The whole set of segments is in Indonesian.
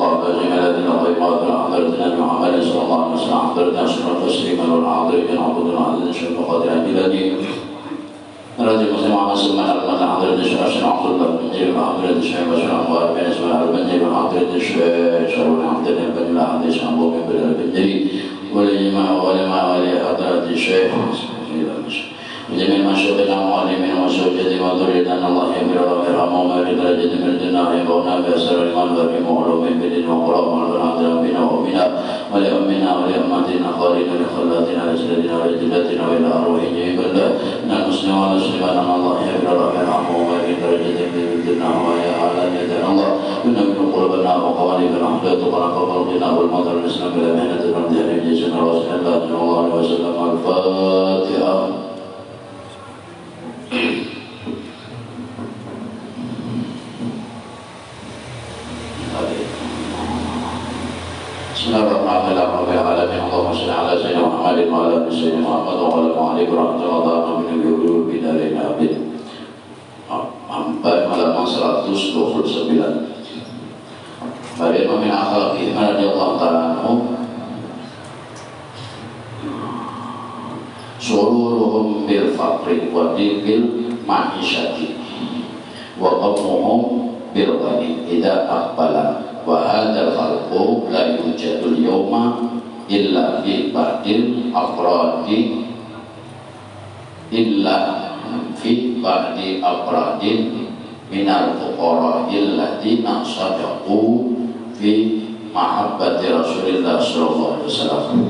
الله على جميع الذين طيبات حضرتنا محمد صلى الله عليه وسلم حضرتنا سنة تسليما والحاضرين عبدنا عدد شرف قدر بلادي رضي مسلم على سلمان المدى حضرت الشيخ عبد الله بن جيب حضرت الشيخ بشر أنوار بن اسماعيل بن جيب حضرت الشيخ شرون عبد الله بن الله حديث أبو بن جري ولجماع ولما ولي حضرت الشيخ وجميع مشايخنا ومعلمين وشهداء وذريتنا الله يغفر ويرحمهم ويرد درجة من الجنة ينفعنا بأسرار الإيمان والعلم وعلوم الدين وقرآن والبرهان بنا وبنا ولأمنا ولأمتنا خالدنا لخلاتنا لسيدنا ولجلتنا وإلى أرواح جميع من المسلمين والمسلمات أن الله يغفر ويرحمهم ويرد درجة من الجنة ويا على يدنا الله ينبه قلوبنا وقوالبنا وحدتنا وقلبنا والمطر الإسلام إلى مهنة الرمضان جزنا رسول الله صلى الله عليه وسلم الفاتحة. Bismillahirrahmanirrahim. Allahumma shalli ala sayyidina Muhammadin wa ala ali sayyidina Muhammad wa ala alihi warahmatullahi wabarakatuh. Sampai halaman 129. Bari min akhlaqih radhiyallahu ta'ala anhu sururuhum bil faqri wa bil ma'isyati wa qawmuhum bil ghani idza aqbala wa hadzal khalqu la yujadul yawma illa fi ba'dil afradi illa fi ba'di afradin minal fuqara alladziina sadaqu fi mahabbati Rasulillah sallallahu alaihi wasallam.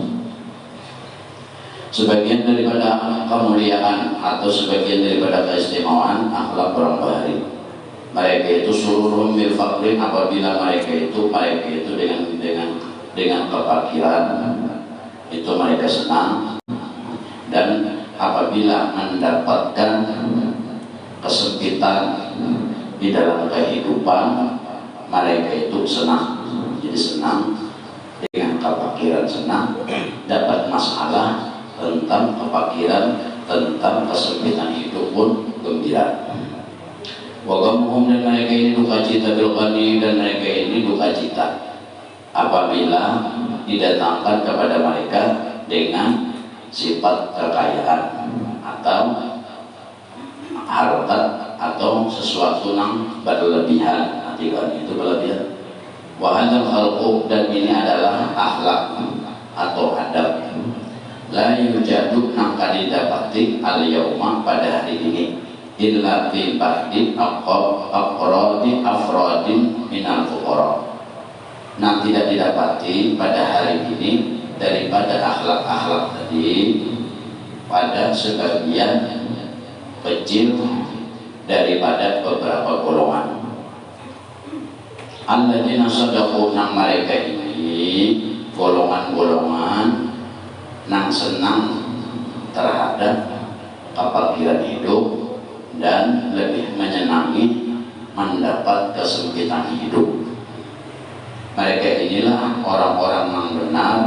Sebagian daripada kemuliaan atau sebagian daripada keistimewaan akhlak orang bahari, mereka itu suruhum bil faqrin, apabila mereka itu dengan kefakiran itu mereka senang, dan apabila mendapatkan kesempitan di dalam kehidupan mereka itu senang. Jadi senang dengan kefakiran, senang dapat masalah tentang kefakiran, tentang kesempitan hidup pun gembira. Wagamuhum, dan mereka ini duka cita bil ghani, dan mereka ini duka cita apabila didatangkan kepada mereka dengan sifat kekayaan atau harta atau sesuatu yang berlebihan. Artinya itu berlebihan. Wa hadzal khalqu, dan ini adalah akhlak atau adab, la yujadu nangka didapati al yauma pada hari ini illa fi ba'di afradin minal fuqara. Nah, tidak didapati pada hari ini daripada akhlak-akhlak tadi pada sebagian kecil daripada beberapa golongan. Alladzina sadaqu, nang mereka ini golongan-golongan nang senang terhadap kefakiran hidup dan lebih menyenangi mendapat kesempitan hidup. Mereka inilah orang-orang yang benar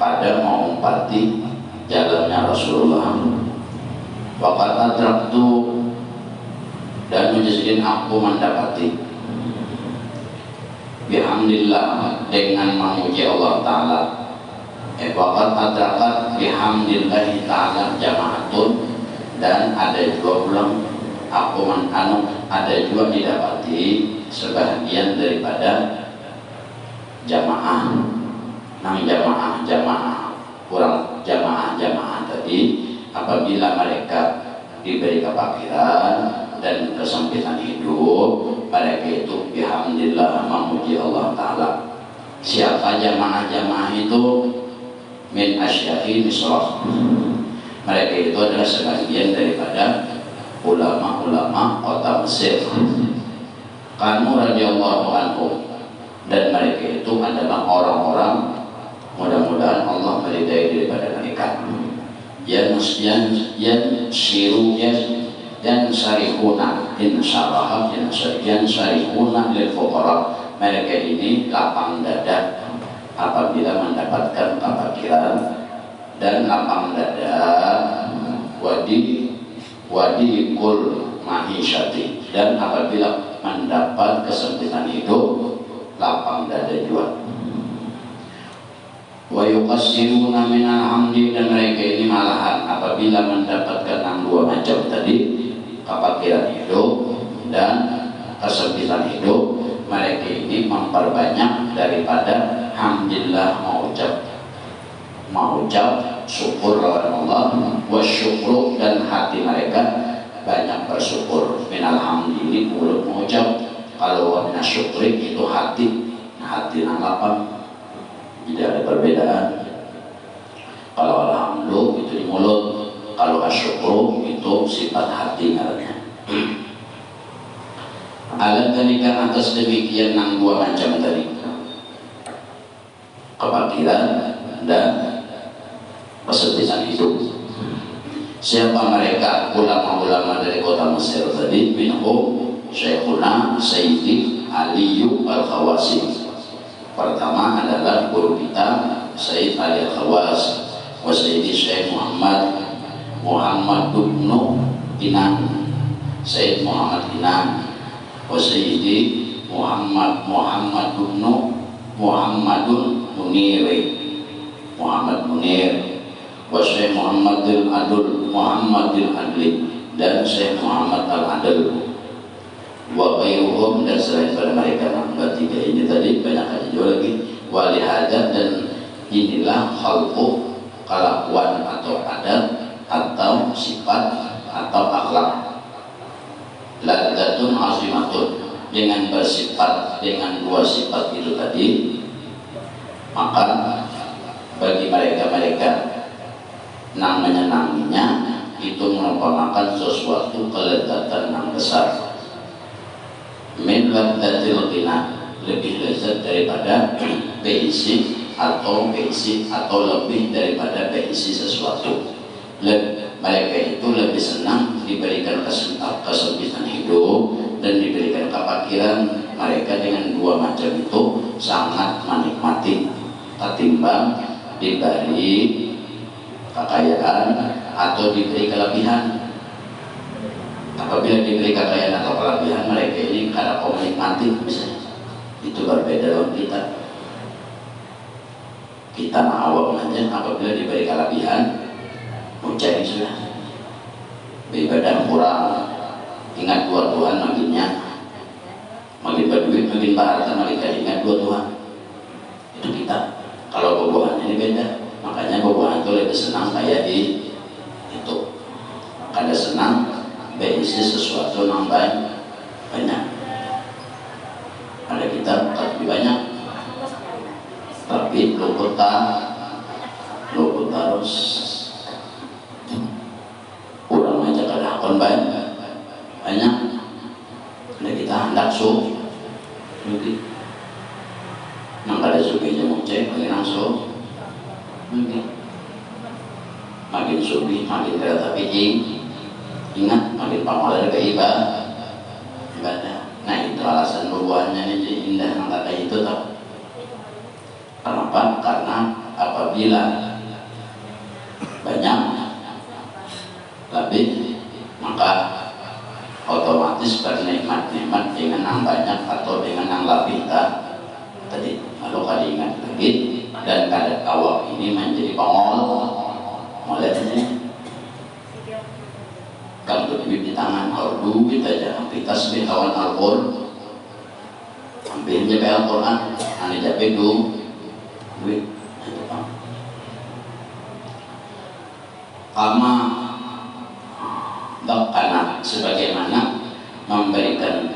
pada mengumpati jalannya Rasulullah. Waqad adraktu, dan mujizin aku mendapati bihamdillah, dengan memuji Allah Ta'ala. Waqad adrakat bihamdillahi ta'ala jama'atun, dan ada juga ulang aku ada juga didapati sebagian daripada jamaah, nang jamaah kurang jamaah tadi, apabila mereka diberi kefakiran dan kesempitan hidup, mereka itu bihamdillah memuji Allah Ta'ala. Siapa jamaah itu? Min asyafi misrah, mereka itu adalah sebagian daripada ulama-ulama kota Mesir. Kanu radhiyallahu anhu, dan mereka itu adalah orang-orang, mudah-mudahan Allah meridai daripada mereka, yang sarihuna insyaallah, yang sarihuna lil fuqara, mereka ini lapang dada apabila mendapatkan kefakiran, dan lapang dada wadi kul mahisyati, dan apabila mendapat kesempitan hidup lapang dada juga. Wa yuqassiruna minal hamdi, dan mereka ini malahan apabila mendapatkan yang dua macam tadi, kefakiran hidup dan kesempitan hidup, mereka ini memperbanyak daripada hamdillah, mengucap syukur kepada Allah, wa syukru, dan hati mereka banyak bersyukur. Minal hamdi ini mulut mengucap, kalau wa minas syukri itu hati nang lapang. Tidak ada perbedaan. Kalau alhamdulillah itu di mulut, kalau asyukru itu sifat hati namanya. Alat tadikan atas demikian yang dua macam tadi, kefakiran dan kesempitan hidup. Siapa mereka? Ulama-ulama dari kota Mesir tadi, minhum Syekhuna Sayyidi Aliyu Al-Khawasi. Pertama adalah guru kita Sayyid Ali Al-Khawas, wa Sayyidi Syekh Muhammad Dubnu Inan, Sayyid Muhammad Inan, wa Sayyidi Muhammad Dubnu Muhammadun Muhammad Munir, wa Syekh Muhammadul Adli, dan Syekh Muhammad Al-Adl, wa ghairuhum, dan selain pada mereka. Tiga ini tadi banyak aja lagi. Wali hajat, dan inilah khalqu, kelakuan atau adat atau sifat atau akhlak. Ladzatun azimatun, dengan bersifat dengan dua sifat itu tadi, maka bagi mereka yang menyenanginya itu merupakan sesuatu kelezatan yang besar. Min ladzatil ghina, lebih lezat daripada berisi atau lebih daripada berisi sesuatu. Mereka itu lebih senang diberikan kesempitan hidup dan diberikan kefakiran. Mereka dengan dua macam itu sangat menikmati ketimbang diberi kekayaan atau diberi kelebihan. Apabila diberi kekayaan atau kelebihan, mereka ini kada mau menikmati misalnya. Itu berbeda dengan kita. Kita awam aja, apabila diberi kelebihan mau cari sudah. Beribadah kurang, ingat dua Tuhan makinnya, makin berduit, makin berharta, makin ingat dua Tuhan. Itu kita. Kalau bobohan ini beda. Makanya bobohan itu lebih senang kayak di itu. Kada senang berisi sesuatu yang banyak. Ada kita lebih banyak, tapi luput terus kurang aja kada akan banyak. Ada kita hendak mungkin nang kada suki aja mau cek makin langsung makin subi makin kada tapi ingat makin pamalan ke ibadah. Nah itu alasan buahnya ini indah yang kata itu tau. Kenapa? Karena apabila banyak lebih, maka otomatis bernikmat-nikmat dengan yang banyak atau dengan yang lebih tadi. Lalu kada ingat lagi dan kada awak ini menjadi mulai kalau duit di tangan, kalau duit aja kita sebut kawan Al-Qur'an, hampir jaga Al-Qur'an, ane jaga duit. Kama karena sebagaimana memberikan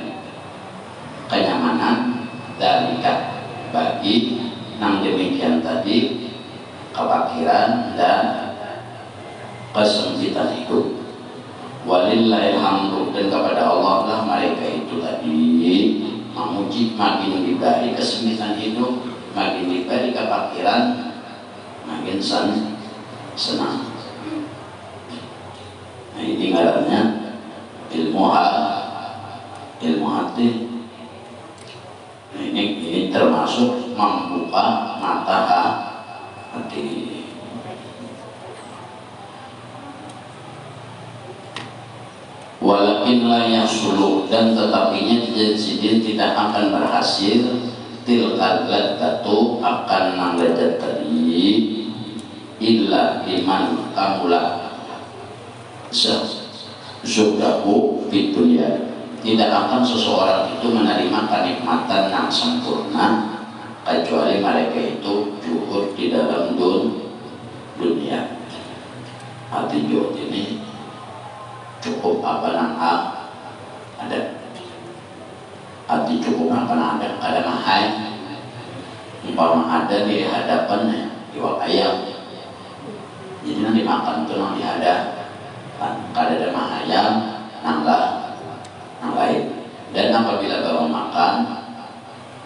kenyamanan dari bagi yang demikian tadi, kefakiran dan kesempitan hidup. Walillahil hamdu, dan kepada Allah lah mereka itu tadi memuji, makin diberi kesempitan hidup, makin diberi kefakiran, makin senang. Nah ini ngarannya ilmu hati. Nah, ini termasuk membuka mata hati. Walakin la yasulu, dan tetapinya jadi tidak akan berhasil tilkal ladzatu akan nang lezat tadi illa liman kamula syukrahu di dunia. Tidak akan seseorang itu menerima kenikmatan yang sempurna kecuali mereka itu juhud di dalam dunia. Arti juhud ini cukup apa nang ada. Arti cukup apa nang ada mahai. Umpama ada di hadapannya iwak ayam, jadi nanti makan itu nang dihadapan. Kada ada mahayam nang lain. Dan apabila baru makan,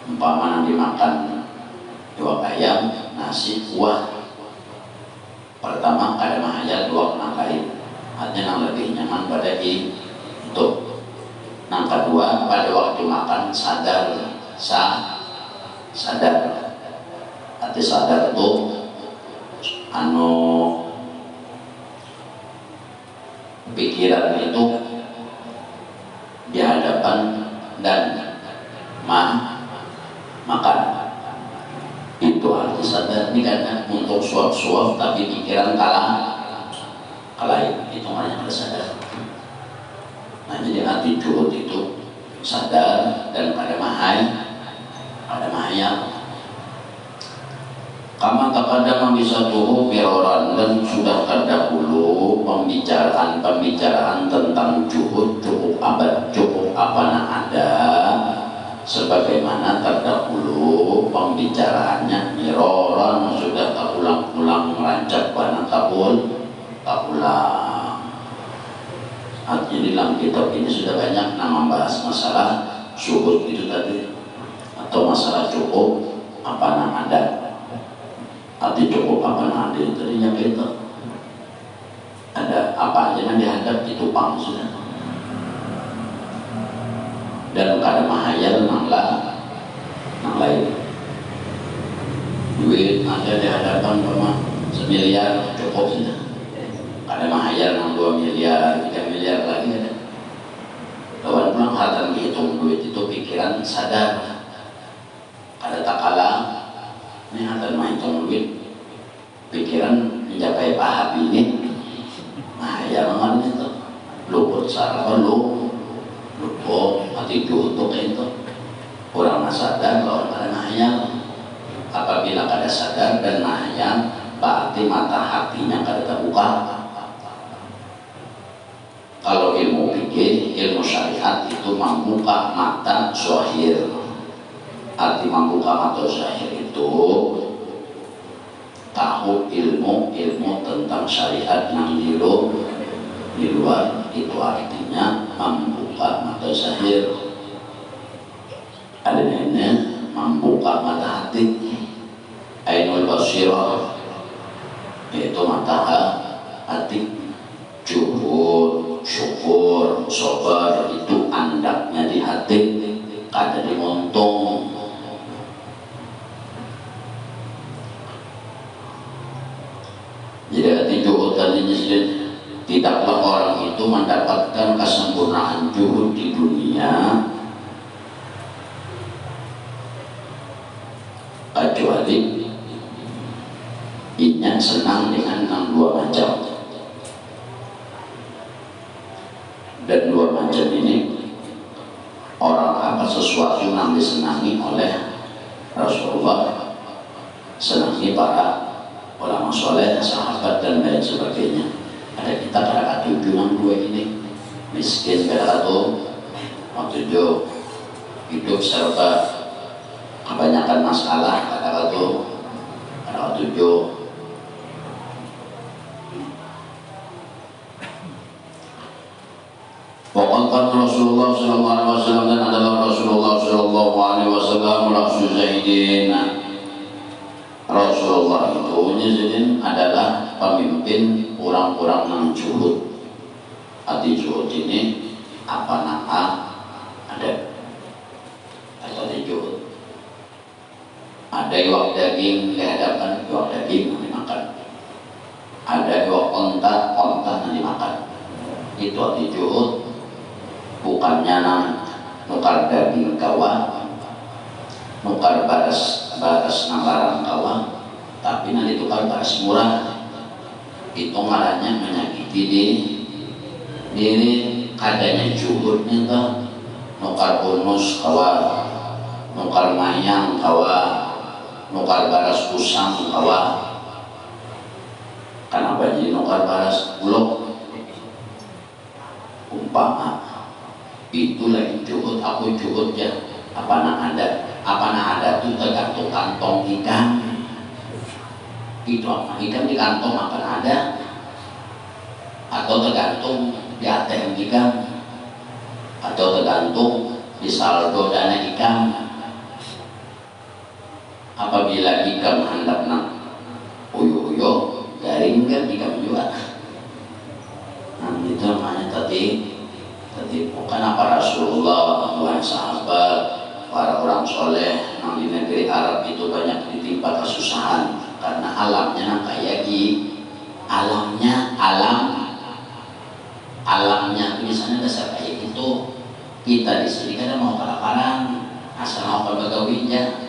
umpama nang dimakan iwak ayam, nasi, kuah, pertama kada mahayam dua nang lain. Artinya nang lebih nyaman pada itu. Nang kedua, pada waktu makan sadar. Arti sadar itu pikiran itu di hadapan dan makan. Itu arti sadar. Ini kan untuk suap-suap tapi pikiran kalahin. Itu namanya sadar. Nah, jadi arti juhud itu sadar dan pada mahayam. Kama taqaddama bisatuhu biroran, dan sudah terdahulu pembicaraan tentang juhud cukup apa ada, sebagaimana terdahulu pembicaraannya miroran sudah terulang-ulang merancak pada tahun. Artinya di dalam kitab ini sudah banyak membahas masalah syuhud itu tadi, atau masalah cukup apa ada. Arti cukup apa ada itu tadinya kita ada apa aja yang dihadap itu pang sudah. Dan kada mahayal nang lain. Duit ada di hadapan sama 1 miliar cukup sudah. Kada mahayal nang 2 miliar, 3 miliar lagi ada. Lawan pulang hatan dihitung duit itu pikiran sadar. Kada tak kalah ini hatan menghitung duit pikiran mencapai paham ini. Mahayal nang itu luput sarapan luput hati untuk itu kurang sadar lawan kada mahayal. Apabila kada sadar dan mahayal berarti mata hatinya kada terbuka. Kalau ilmu fikih, ilmu syariat itu membuka mata zahir. Arti membuka mata zahir itu tahu ilmu tentang syariat yang di luar, itu artinya membuka mata zahir. Adanya membuka mata hati, ainul basirah, yaitu mata hati. Juhud, syukur, sabar itu andaknya di hati, kada di montong. Jadi hati juhud tadinya tidaklah orang itu mendapatkan kesempurnaan juhud di dunia kecuali inya senang dengan 2 macam. Dan 2 macam ini orang apa sesuatu yang disenangi oleh Rasulullah, senangi para ulama soleh, sahabat dan lain sebagainya. Ada kita kada tujuan 2 ini, miskin kada tujuh, hidup serba kebanyakan masalah kada tujuh. Waqad Rasulullah sallallahu alaihi wasallam, dan adalah Rasulullah sallallahu alaihi wasallam rasul Zaidin. Rasulullah itu Zaidin adalah pemimpin orang-orang yang juhud. Arti juhud ini apa ada atau juhud. Ada iwak daging di hadapan, iwak daging yang dimakan. Ada iwak onta yang dimakan. Itu arti juhud. Bukannya nukar daging kawan, nukar baras nalarang kawan, tapi nanti tukar baras murah itu ngarannya menyakiti diri adanya juhudnya tuh nukar bonus kawan, nukar mayang kawan, nukar baras usang kawan. Kenapa jadi nukar baras bulog? Umpama itu lagi juhud, aku juhud ya apa ada tuh tergantung kantong ikan. Itu apa ikan di kantong akan ada atau tergantung di ATM ikan atau tergantung di saldo dana ikan. Apabila ikan hendak uyo garing kan ikan juga. Nah itu namanya tadi bukan apa Rasulullah, Tuhan sahabat, para orang soleh yang di negeri Arab itu banyak ditimpa kesusahan karena alamnya kayak alamnya tulisannya dasar kayak gitu. Kita di sini kan mau kelaparan asal mau begawinya.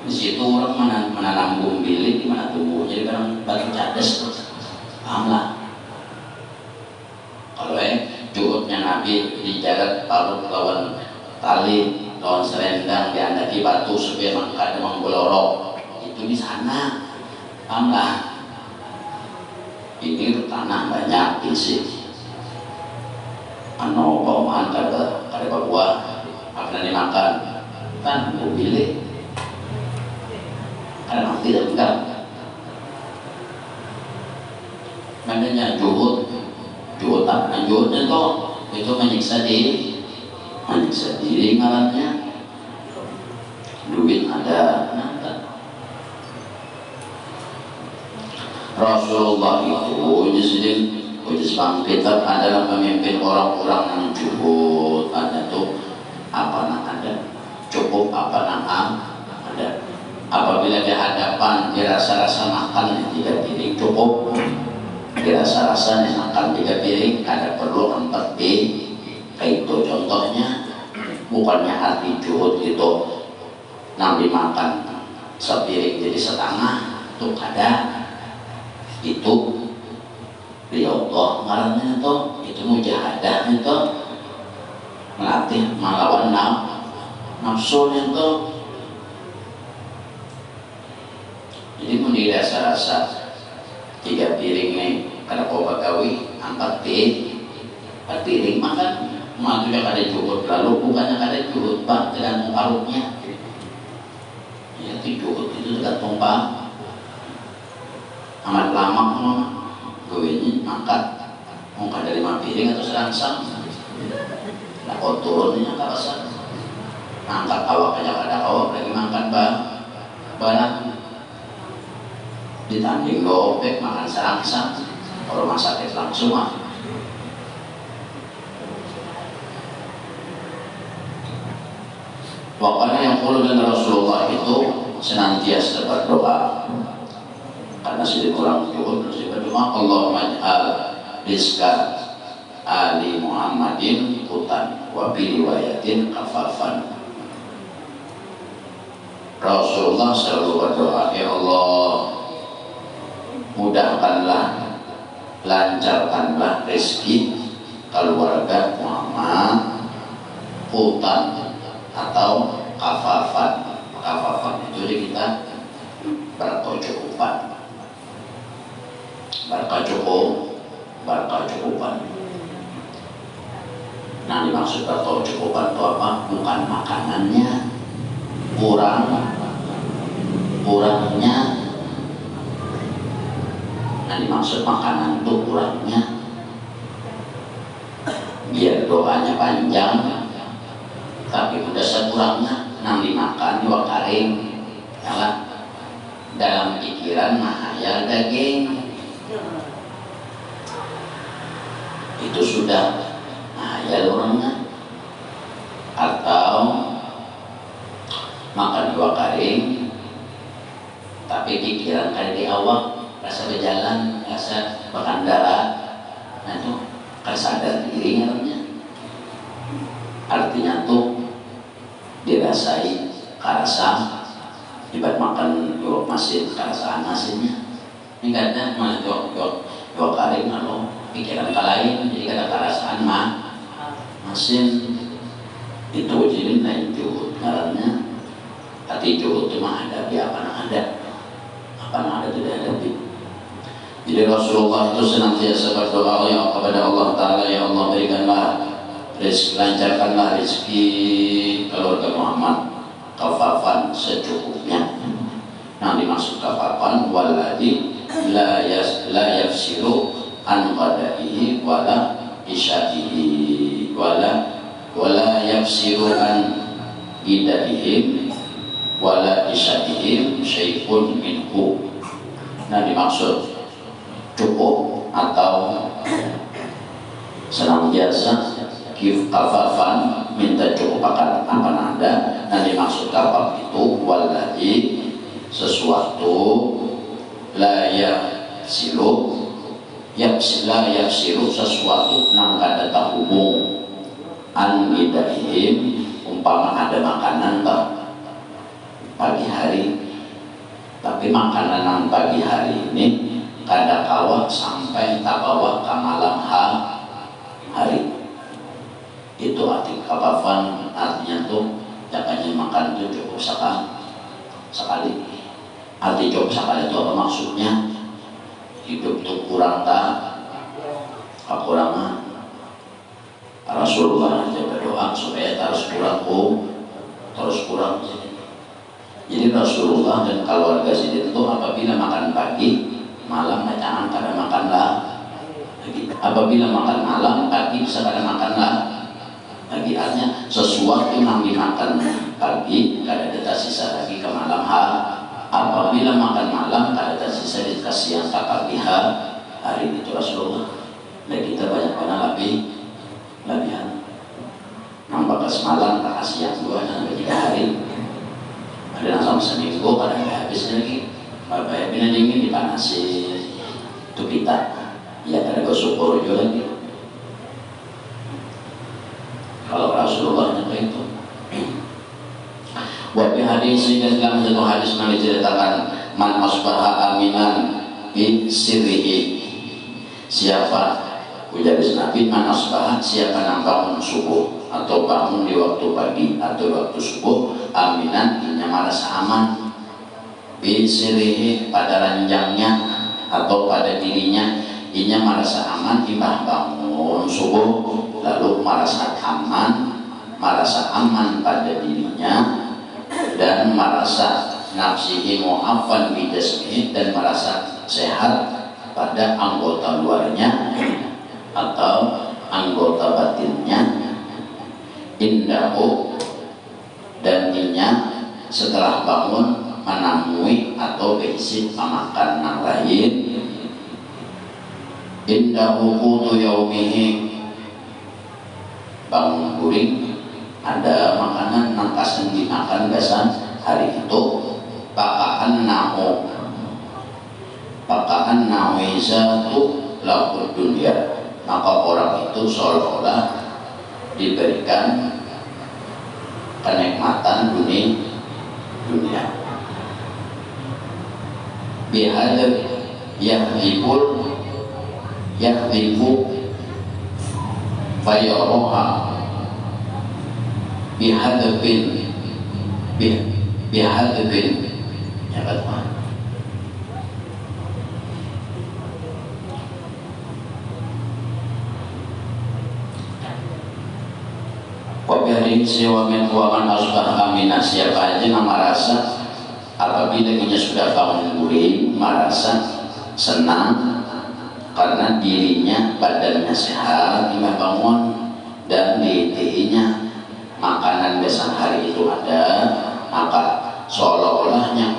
Di situ orang menanam bumbilik di mana tumbuh jadi barang batu cadas paham lah. Kalau juhudnya Nabi di jarak palut lawan tali lawan serendang diandaki batu supaya mangkada menggolorok itu di sana paham lah. Ini tanah banyak isi bawaan kada buah akan dimakan kan bumbilik karena tidak enggak makanya juhudan juhudnya itu menyiksa diri ngarannya duit ada Rasulullah itu Ujus bangkitan adalah memimpin orang-orang yang juhud ada tuh apa ada cukup apa ada. Apabila di hadapan dirasa-rasa makan 3 piring cukup, dirasa-rasa makan 3 piring ada perlu 4 piring. Kayak itu contohnya, bukannya hati juhud itu nabi makan sepiring jadi setengah tuh ada itu di Allah ngarannya itu mujahadah itu melatih melawan nafsu itu. Jadi mau dirasa-rasa 3 piring nih kada kau bagawi 4 piring makan matunya kada juhud lalu bukannya kada juhud pak tergantung parutnya ya juhud itu tergantung pak amat lama gawinnya makan mau kada 5 piring atau serangsang nah kau turunnya kawasan angkat awak aja kada awak lagi makan barang ditanding gopek makan serangsang kalau masaknya langsung Wakana yang perlu dengan Rasulullah itu senantiasa berdoa karena sudah kurang juhud terus berdoa Allahumma ij'al rizqa ali Muhammadin qutan wa bi riwayatin kafafan. Rasulullah selalu berdoa ya Allah mudahkanlah lancarkanlah rezeki keluarga Muhammad qutan atau kafafan itu di kita berkecukupan nah dimaksud berkecukupan itu apa? Bukan makanannya kurangnya nah dimaksud makanan itu kurangnya biar doanya panjang tapi udah sekurangnya nang dimakan dua karing kalah dalam pikiran mahayal daging itu sudah mahayal orangnya atau makan 2 karing tapi pikiran kali di awak rasa berjalan rasa berkendara nah itu sadar diri namanya artinya tuh dirasai karasa ibarat makan yuk masin karasaan masinnya ini kadang malah yuk kali kalau pikiran kalain jadi kada karasaan masin itu jadi lain juhud ngarannya hati juhud itu mah ada apa ada tidak ada. Jadi Rasulullah itu senantiasa berdoa ya kepada Allah Ta'ala, ya Allah berikanlah rezeki, lancarkanlah rezeki keluarga Muhammad kafafan secukupnya. Yang dimaksud kafafan walladzi la yafsiru an qadaihi wala isyaihi wala yafsiru an idaihim wala isya'ihim syai'un minhu. Nah dimaksud cukup atau senantiasa kafafan minta cukup akan ada. Nah dimaksud kafaf itu walladzi sesuatu la yafsiru sesuatu nang kada tahubung an idaihim umpama ada makanan pagi hari, tapi makanan yang pagi hari ini kada kawa sampai tak bawa ke malam hari. Itu arti kafafan, artinya tuh jangannya makan itu cukup sekali. Arti cukup sekali itu apa maksudnya? Hidup tuh kurang kekurangan. Rasulullah aja berdoa supaya terus kurang. Jadi Rasulullah dan keluarga Sidin itu apabila makan pagi, malam jangan kada makanlah lagi. Apabila makan malam, pagi bisa kada makanlah lagi. Artinya sesuatu yang dimakan pagi kada ada sisa lagi ke malam apabila makan malam kada ada sisa dikasih yang ke pagi hari itu Rasulullah. Dan kita banyak labihan nampak ke semalam ke siang 2 sampai 3 hari. Ada yang sama seminggu pada habis lagi bapak bina dingin dipanasi itu kita ya ada bersyukur juga lagi. Kalau Rasulullah itu wabi hadis ini dalam satu hadis menceritakan man asbaha aminan bi sirrihi, siapa ujar Nabi man asbaha, siapa yang bangun subuh atau bangun di waktu pagi atau waktu subuh aminan, inya merasa aman bisirihi, pada ranjangnya atau pada dirinya inya merasa aman. Timbang bangun subuh lalu merasa aman pada dirinya dan merasa nafsihi mu'affan bidasmihi, dan merasa sehat pada anggota luarnya atau anggota batinnya. Indahu, dan inya setelah bangun menamui atau berisi makan yang lain. Indahu qutu yaumihi, bangun guring ada makanan yang kasen dimakan biasa hari itu. Pakaan nahu izatu lahu dunia, maka orang itu seolah-olah diberikan kenikmatan dunia. Bihadab yahdifu fayaroha bihadabin ya betul. Wabiharin siwa min huwaman asbah aminah, siapa aja yang merasa apabila dia sudah bangun guring merasa senang karena dirinya badannya sehat, dia bangun dan di dirinya makanan besar hari itu ada, maka seolah-olahnya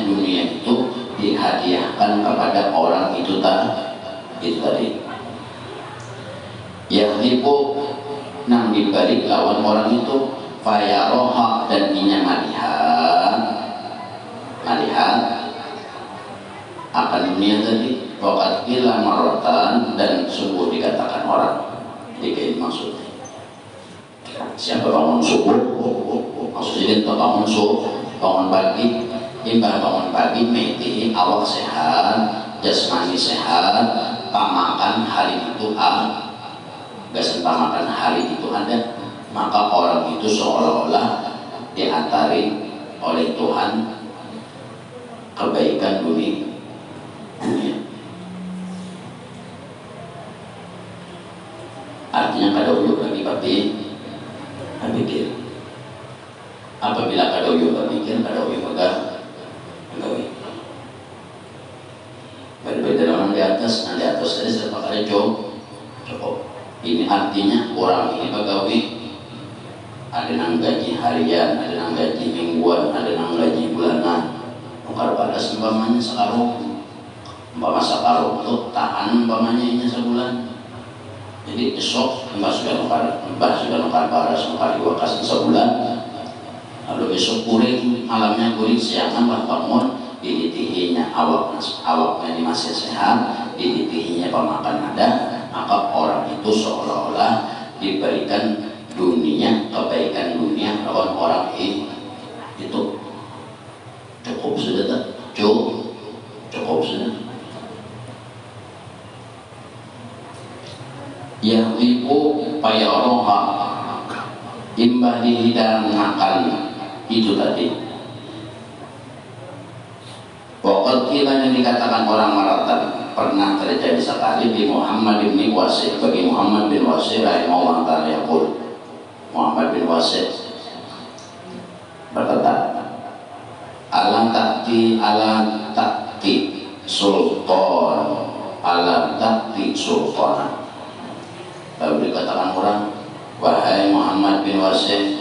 dunia itu dihadiahkan kepada orang itu tadi. Yang tipu nang dibalik lawan orang itu fayaroha, dan inya malihat akan dunia tadi. Wakat ila marotan, dan sungguh dikatakan orang. Jadi maksudnya siapa bangun subuh muslim atau bangun pagi, imbang bangun pagi meti awak sehat, jasmani sehat, pamakan hari itu gasan pamakan hari itu ada, maka orang itu seolah-olah diantari oleh Tuhan kebaikan dunia. Artinya kada uyuh lagi pikir. Apabila kada uyuh pikir, kada uyuh megah. Berbeda orang di atas, nah di atas tadi serba kada cukup. Ini artinya orang ini pegawai, ada yang gaji harian, ada yang gaji mingguan, ada yang gaji bulanan. Kalau pada umpamanya sekarang, umpama sekarang untuk tahan umpamanya ini sebulan. Jadi besok mbak sudah nukar baras nukar diwakas sebulan, lalu besok kuring malamnya kuring siangnya mbak bangun diditihinya awaknya ini masih sehat, diditihinya pemakan ada, maka orang itu seolah-olah diberikan dunia kebaikan dunia lawan orang itu cukup sudah tak? Cukup sudah. Yang ibu payoroha imbah dihidangkan itu tadi. Pokok kila yang dikatakan orang Maratan pernah terjadi sekali di Muhammad bin Wasir. Bagi Muhammad bin Wasir rahimahullah ta'ala yaqul, Muhammad bin Wasir berkata, alam takti sultan, alam takti sultan. Lalu dikatakan orang, wahai Muhammad bin Wasir,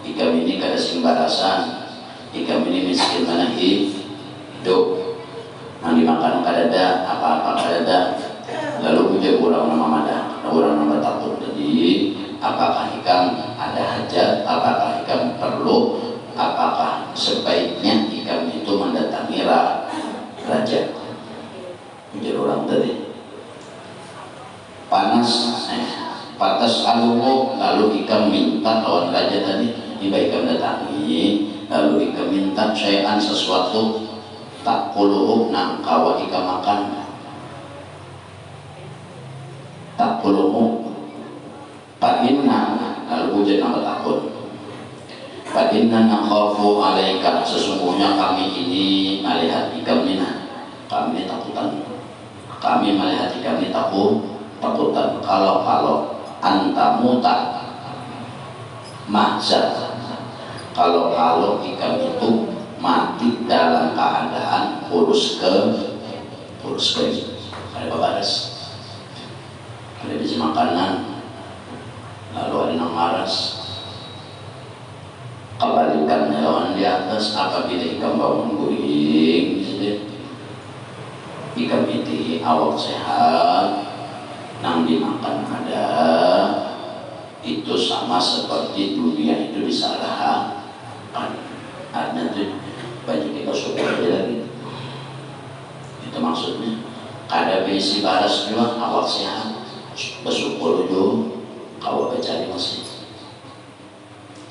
ikam ini kada sing barasan, ikam ini miskin mana hidup, yang dimakan kada ada, apa-apa kada ada. Lalu puja orang nama ada, orang nama takut. Jadi apakah ikam ada hajat, apakah ikam perlu, apakah sebaiknya ikam itu mendatangi raja? Puja orang tadi. Patas alumu, lalu ikam minta lawan raja tadi, tiba ikam datangi, lalu ikam minta syai'an sesuatu tak kuluhuk nang kawa ikam makan, tak kuluhuk padinna, lalu hujan nama takut padinna nakhafu alaika, sesungguhnya kami ini melihat ikam nina, kami takutan, kami melihat ikam ini takutan kalau antamuta mahzat, kalau ikam itu mati dalam keadaan kurus ke ada babaras, ada biji makanan, lalu ada yang maras. Kebalikannya lawan di atas, apabila ikam bangun guring ikam itu awak sehat, nang dimakan ada, itu sama seperti dunia itu disalahkan. Artinya itu baju kita sudah lagi. Itu maksudnya. Kada besi baras juga awak sehat, bersyukur juga kau bercari masih.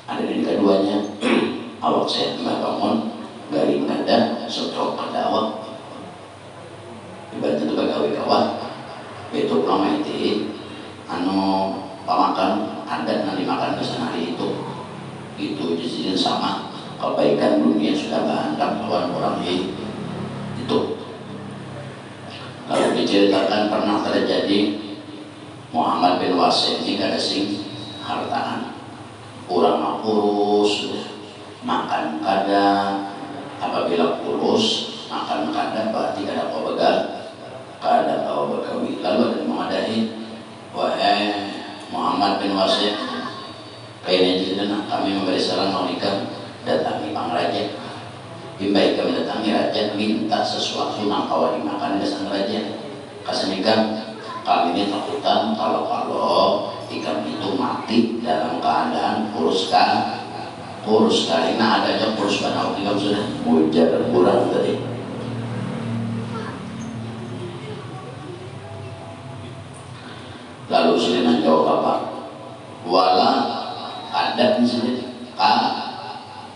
Ada yang keduanya, awak sehat nggak bangun, garing kada, stroke kada awak. Ibarat itu pegawai kawat. Itu lama itu pamakan adat yang dimakan kesan hari itu disini sama kebaikan dunia sudah berhandap lawan orang itu. Lalu diceritakan pernah terjadi Muhammad bin Wasir ini kada sing hartaan, kurang kurus, makan kada, apabila kurus makan kada berarti kada apa begal, kada tahu berkawi. Lalu ada mengadai, wahai Muhammad bin Wasir, kayaknya jadi kami memberi saran menikah, datangi Bang Raja. Baik kami datangi raja, minta sesuatu yang kau dimakan dari sang raja. Kasanikan kami ini takutan kalau ikan itu mati dalam keadaan kurus kali. Nah ada aja kurus banget ikan sudah hujan dan kurang tadi. Lalu sudah jawab apa? Wala adat di sini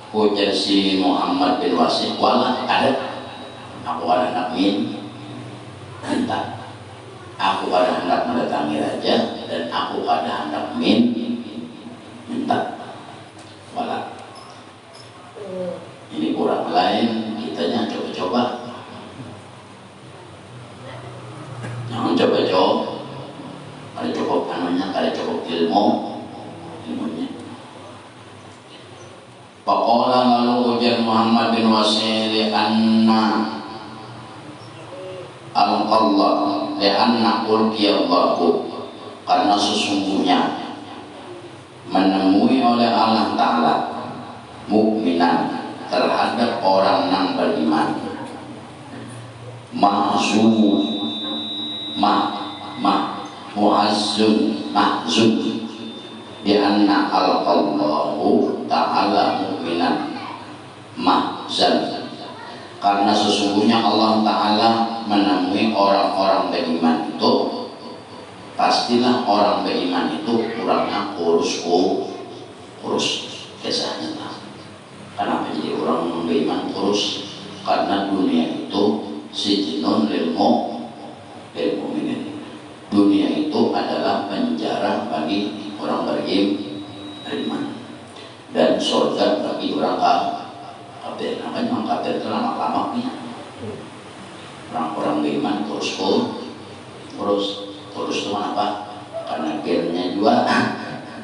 ujar si Muhammad bin Wasif, wala ada aku ada hendak minta, aku ada hendak mendatangi raja dan aku ada hendak minta, wala ini kurang lain kitanya coba-coba, jangan coba-coba, ada cukup namanya, ada cukup ilmunya. Faqala lalu ujar Muhammad bin Wasir anna al-Allah li'anna ulqiyallahu, karena sesungguhnya menemui oleh Allah Ta'ala mukminan terhadap orang yang beriman mahzun di anna al-Allahu Ta'ala mukminan mahzan, karena sesungguhnya Allah Ta'ala menemui orang-orang beriman itu, pastilah orang beriman itu kurangnya kurus kisahnya. Kenapa jadi orang beriman kurus? Karena dunia itu sijinun lil mu'minin. Dunia itu adalah penjara bagi orang beriman dan surga bagi orang kafir. Makanya orang kafir itu lama-lamanya. Orang-orang beriman kurus itu apa? Karena gennya juga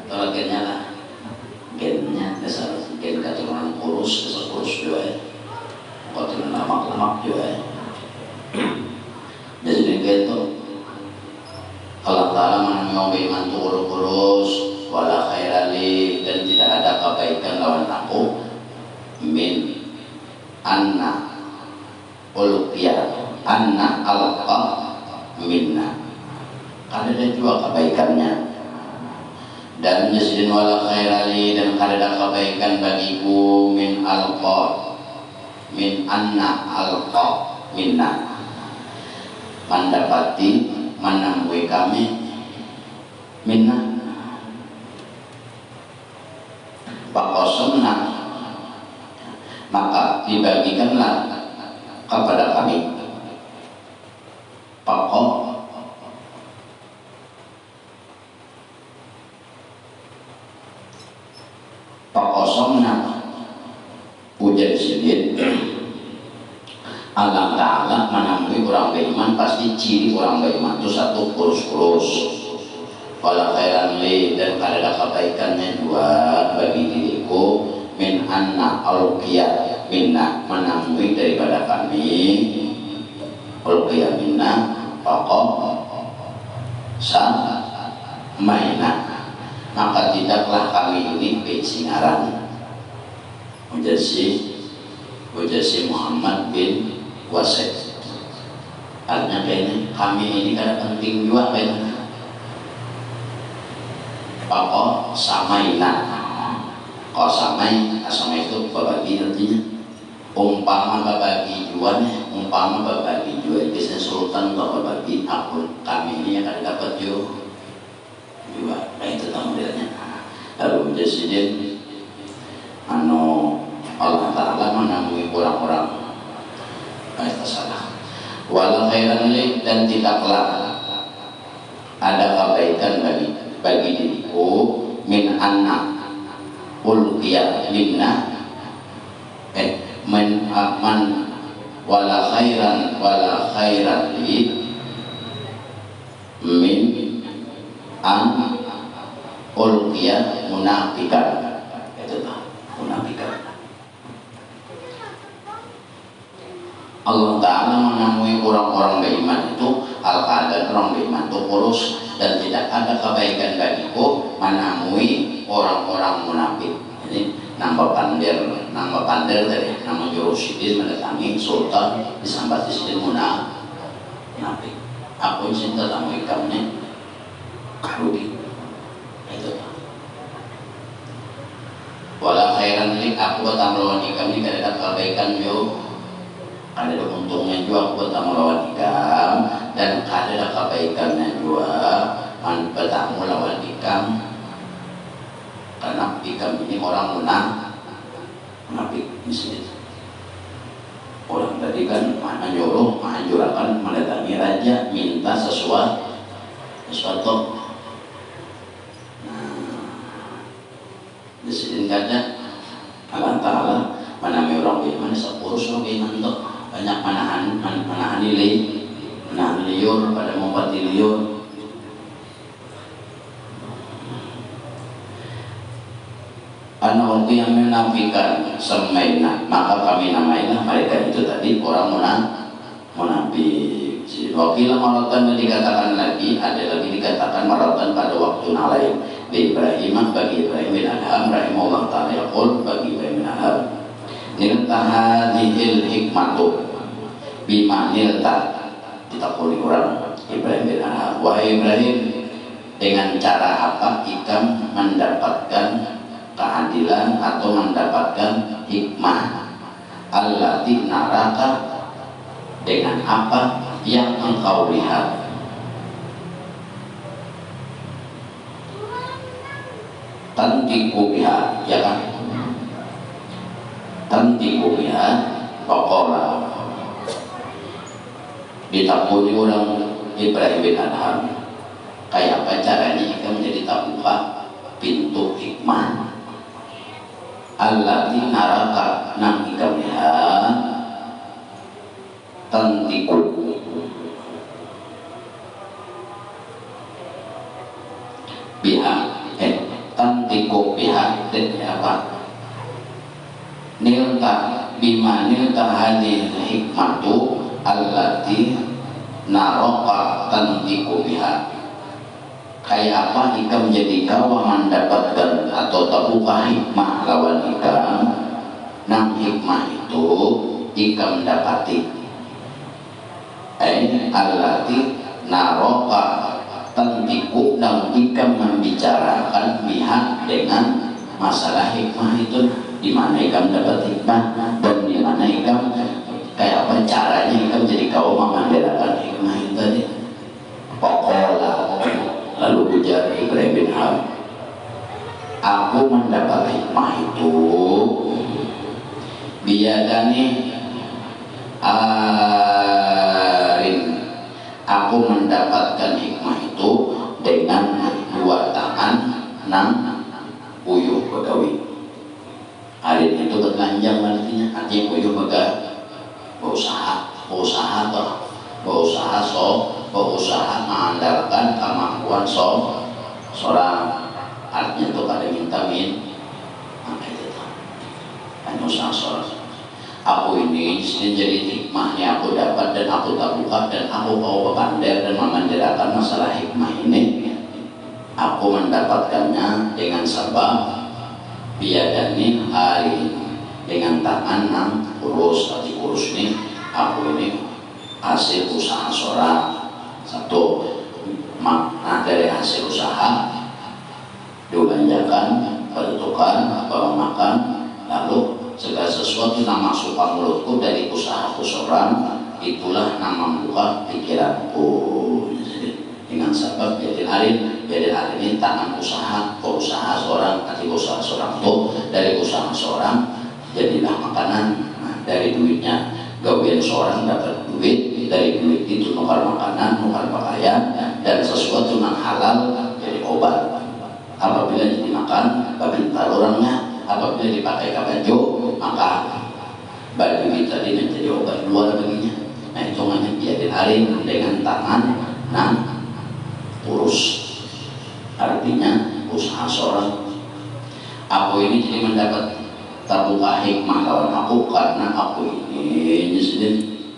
kalau gennya lah, gennya dasar gen keturunan kurus, dasar kurus juga ya, keturunan lemak juga ya. Jadi gitu Allah Ta'ala menemui beriman itu kurus, wala khairali, dan tidak ada kebaikan lawan aku, min anna ulqiyah anna alqa minna, karena ada juga kebaikannya. Dan yasidin wala khairali, dan kada ada kebaikan bagiku min alqa min anna alqa minna, mendapati menemui kami minna pakosomna, maka dibagikanlah kepada kami pakosomna ujar sidin. Allah Ta'ala menemui orang beriman, pasti ciri orang beriman itu satu kurus, wala khairan li, dan kada kebaikannya dua bagi diriku, min anna alqiyah minna, menemui daripada kami alqiyah minna maina, maka tidaklah kami ini pensingaran. Ujar si Muhammad bin Wasif, artinya kayaknya kami ini kan penting juga kayaknya. Pokok samaina, kok samai itu babagi artinya umpama babagi jualnya, umpama babagi jual biasanya sultan kalau babagi aku kami ini akan dapat juga, nah itu modelnya. Lalu presiden Allah Ta'ala menemui orang-orang baik salah wala khairan li, dan tidaklah ada kebaikan bagi diriku min anna ulqiyah minna man wala khairan li min an ulqiyah munafikan, itu munafikan. Allah Ta'ala menemui orang-orang beriman itu, al-keadaan orang beriman itu kurus, dan tidak ada kebaikan bagiku menemui orang-orang munafik. Jadi nambah pandir dari nama Jurusidin mendatangi sultan disambat sidin munafik. Aku cinta tamu ikamnya rugi. Itu wala khairan li, aku tak melawan ikam ini kada ada kebaikan yo, kada ada untungnya juga aku tak melawan ikam, dan kada ada kebaikannya juga bertamu lawan ikam, karena ikam ini orang munafik miskin. Orang tadi kan menyuruh, menganjurkan mendatangi raja, minta sesuatu. Disini kaca Allah Ta'ala menami orang bagaimana sepurus orang bagaimana banyak menahan nilai, menahan liur pada mempati liur. Anak yang menafikan semaina, maka kami namailah mereka itu tadi orang munafik. Wakilah maratan dikatakan lagi, ada lagi dikatakan maratan pada waktu lain. Di Ibrahim bagi Ibrahim bin Adham rahimahullah ta'ala yaqul bagi Ibrahim bin Adham nilta hadhil hikmatu bima nilta ditakuli orang Ibrahim bin Adham, wahai Ibrahim, dengan cara apa ikam mendapatkan keadilan atau mendapatkan hikmah allati naraka, dengan apa yang engkau lihat. Tantiku biha, ya kan? Tantiku biha pokoklah ditakuni orang Ibrahim bin Adham, kayak apa caranya ikam menjadi terbuka pintu hikmah allati naraka nang ikam lihat tantiku biha tantiku biha dan apa nilta bima nilta hadil hikmatu allati naraka tantiku biha, kayak apa ikam menjadi kau mendapatkan atau terbuka hikmah lawan ikam nang hikmah itu ikam mendapati allati naraka tantiku dan ikam membicarakan pihak dengan masalah hikmah itu, di mana ikam dapat hikmah dan di mana ikam kayak apa caranya ikam jadi kau memandirakan hikmah itu tadi. Pokoklah lalu ujar Ibrahim bin Adham, aku mendapat hikmah itu biadani aku mendapatkan hikmah itu dengan dua tangan nang uyuh begawi. Arin itu berlanjang artinya, artinya uyuh berusaha mengandalkan kemampuan seorang, artinya itu kada minta maka itu hanya usaha seorang. Aku ini jadi hikmahnya aku dapat dan aku tak buka dan aku mau berpandai dan memandirakan masalah hikmah ini. Aku mendapatkannya dengan sabab biadani hari, dengan tangan nang kurus, tadi kurus ini aku ini hasil usaha seorang. Satu makna dari hasil usaha dibelanjakan, bertukar, bawa makan, lalu segala sesuatu yang masuk ke mulutku dari usahaku seorang, itulah nama membuka pikiranku. Dengan sebab jadi hari ini tangan usaha seorang, nanti usaha seorang itu dari usaha seorang jadilah makanan. Nah, dari duitnya gawian seorang dapat duit, dari duit itu nukar makanan, nukar pakaian, dan sesuatu yang halal jadi obat. Apabila dimakan, babintar orangnya, apabila dipakai ke baju, maka baju itu tadi menjadi obat luar baginya. Nah, itu namanya biadin hari dengan tangan nah urus, artinya usaha seorang. Aku ini jadi mendapat terbuka hikmah lawan aku karena aku ini sendiri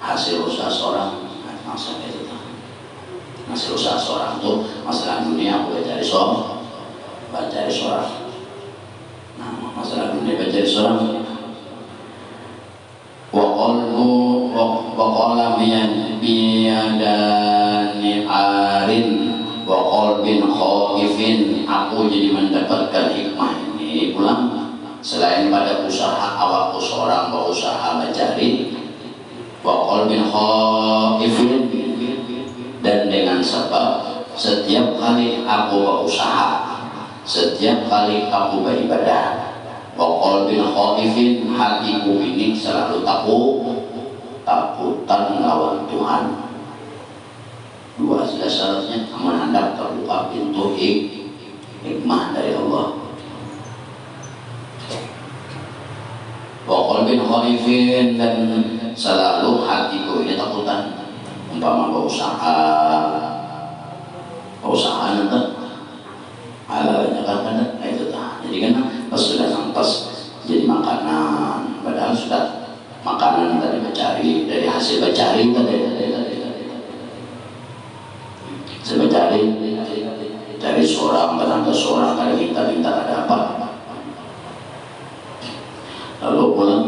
hasil usaha seorang. Masalah itu, hasil usaha seorang itu masalah dunia aku cari seorang. Nah, masalah dunia cari seorang. Waqala biyadani arin wa qalbin khaifin, aku jadi mendapatkan hikmah ini pulang selain pada usaha awakku seorang berusaha mencari wa qalbin khaifin, dan dengan sebab setiap kali aku berusaha, setiap kali aku beribadah, wa qalbin khaifin, hatiku ini selalu takutan lawan Tuhan. Dua syaratnya, menghadap terbuka pintu hikmah dari Allah. Wa qalbin khaifin, dan selalu hatiku ini takutan. Umpama usaha nanti halalnya kan itu tah. Jadi kan pas sudah sampas jadi makanan, padahal sudah makanan tadi mencari dari hasil mencari tadi cari seorang ke seorang, kada minta ada apa, lalu pulang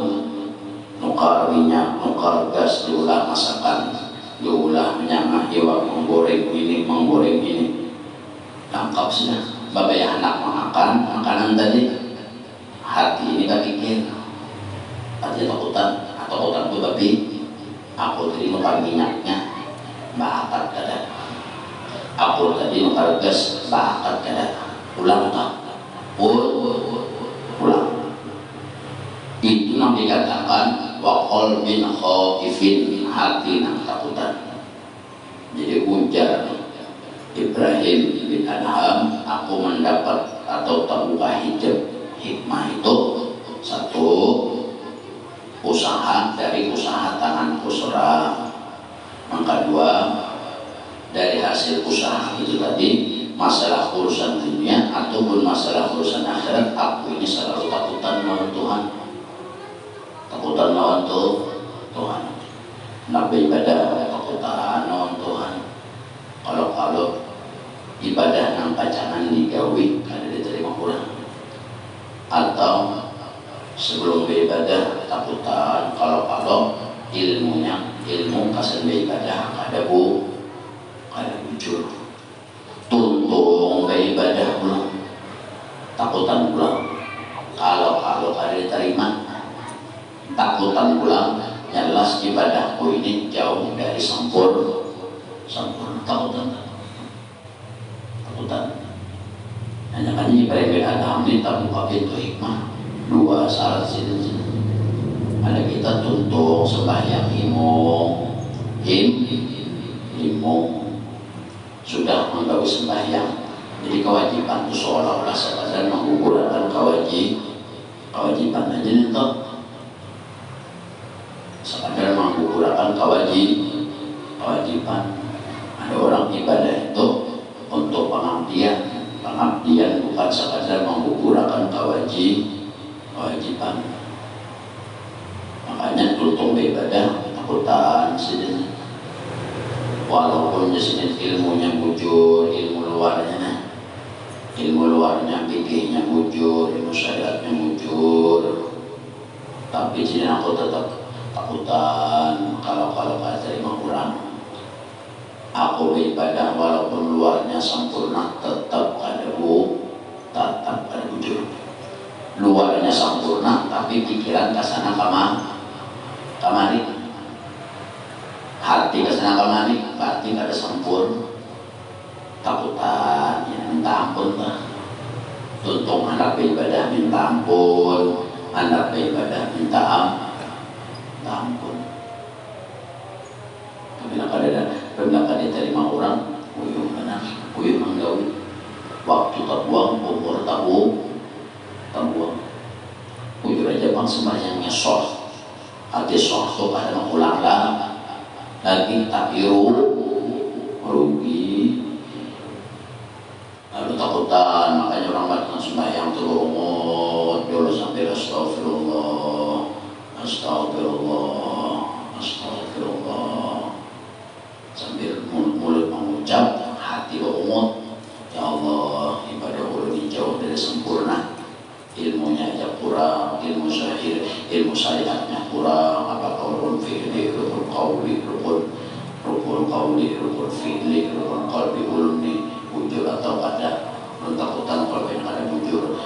nukar minyak, nukar gas, diulah masakan, diulah menyamah iwak, menggoreng ini tangkap sudah. Babaya anak makan makanan tadi, hati ini tak pikir, hati takutan itu babi, aku tadi nukar minyaknya bakat kada, aku tadi nukar gas bakat kada, ulang tak ulang. Itu yang dikatakan wa qalbin khaifin, hati yang takutan. Jadi ujar Ibrahim bin Adham, aku mendapat atau terbuka hikmah itu satu, usaha dari usaha tanganku serah. Yang kedua, dari hasil usaha itu tadi, masalah urusan dunia ataupun masalah urusan akhirat, aku ini selalu takutan lawan Tuhan. Takutan lawan Tuhan. Nabi ibadah takutan lawan Tuhan. Kalau ibadah nang pacangan digawi kada diterima pulang, atau sebelum beribadah takutan kalau ilmu kasan beribadah kada bujur, tuntung beribadah pulang takutan pulang, kalau kada diterima takutan pulang, jelas ibadahku ini jauh dari sempurna. Takutan. Hanya kan Ibrahim bin Adham ini terbuka pintu hikmah. Dua syarat sini. Ada kita tuntung sembahyang himung sudah menggawi sembahyang. Jadi kewajiban itu seolah-olah sekadar menggugurkan kewajiban aja nih toh. Sekadar menggugurkan kewajiban. Ada orang ibadah itu untuk pengabdian bukan sekadar menggugurkan kewajiban. Makanya tuntung ibadah takutan sini. Walaupun di sini ilmunya bujur, ilmu luarnya fikihnya bujur, ilmu syariatnya bujur, tapi sini aku tetap takutan kalau terima kurang. Aku beribadah walaupun luarnya sempurna tetap ada bujur. Luarnya sempurna tapi pikiran kesana kamari, hati kesana kamari, berarti kada sempurna. Takutan ya minta ampun lah. Tuntung anak beribadah minta ampun, anak beribadah minta ampun. Bila diterima orang, uyuh menggawi, waktu terbuang, umur terbuang. Uyuh aja bang sembahyangnya soh, hati soh itu kadang ulang lagi tak rugi. Lalu takutan, makanya orang mati sembahyang terumut dulu sampai astagfirullah, sambil mulut mengucap, hati berumut, ya Allah, ibadah ulun jauh dari sempurna, ilmunya aja kurang, ilmu syariatnya kurang, apakah rukun fi'li, rukun qawli, rukun fi'li, rukun qalbi ulun ni bujur atau ada. Ulun takutan kalau yang ada bujur,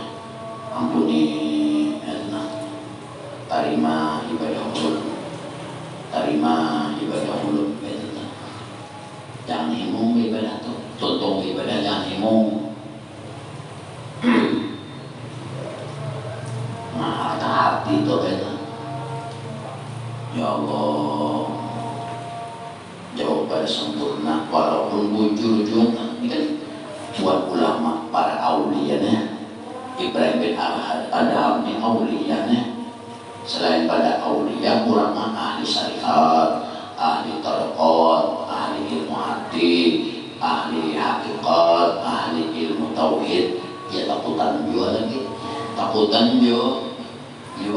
ampuni ya Allah, tarima ibadah ulun ya Allah. Jangan himung ibadah tu, tuntung ibadah jangan himung. Nah, hati itu beda. Ya Allah, jauh pada sempurna. Walaupun bujur juga, ini kan buat ulama para aulianya. Ibrahim bin Adham ini aulianya. Selain pada aulia, ulama ahli syariat, ahli tarekat, ahli ilmu hati, ahli hakikat, ahli ilmu tauhid. Ya takutan juga lagi, takutan juga.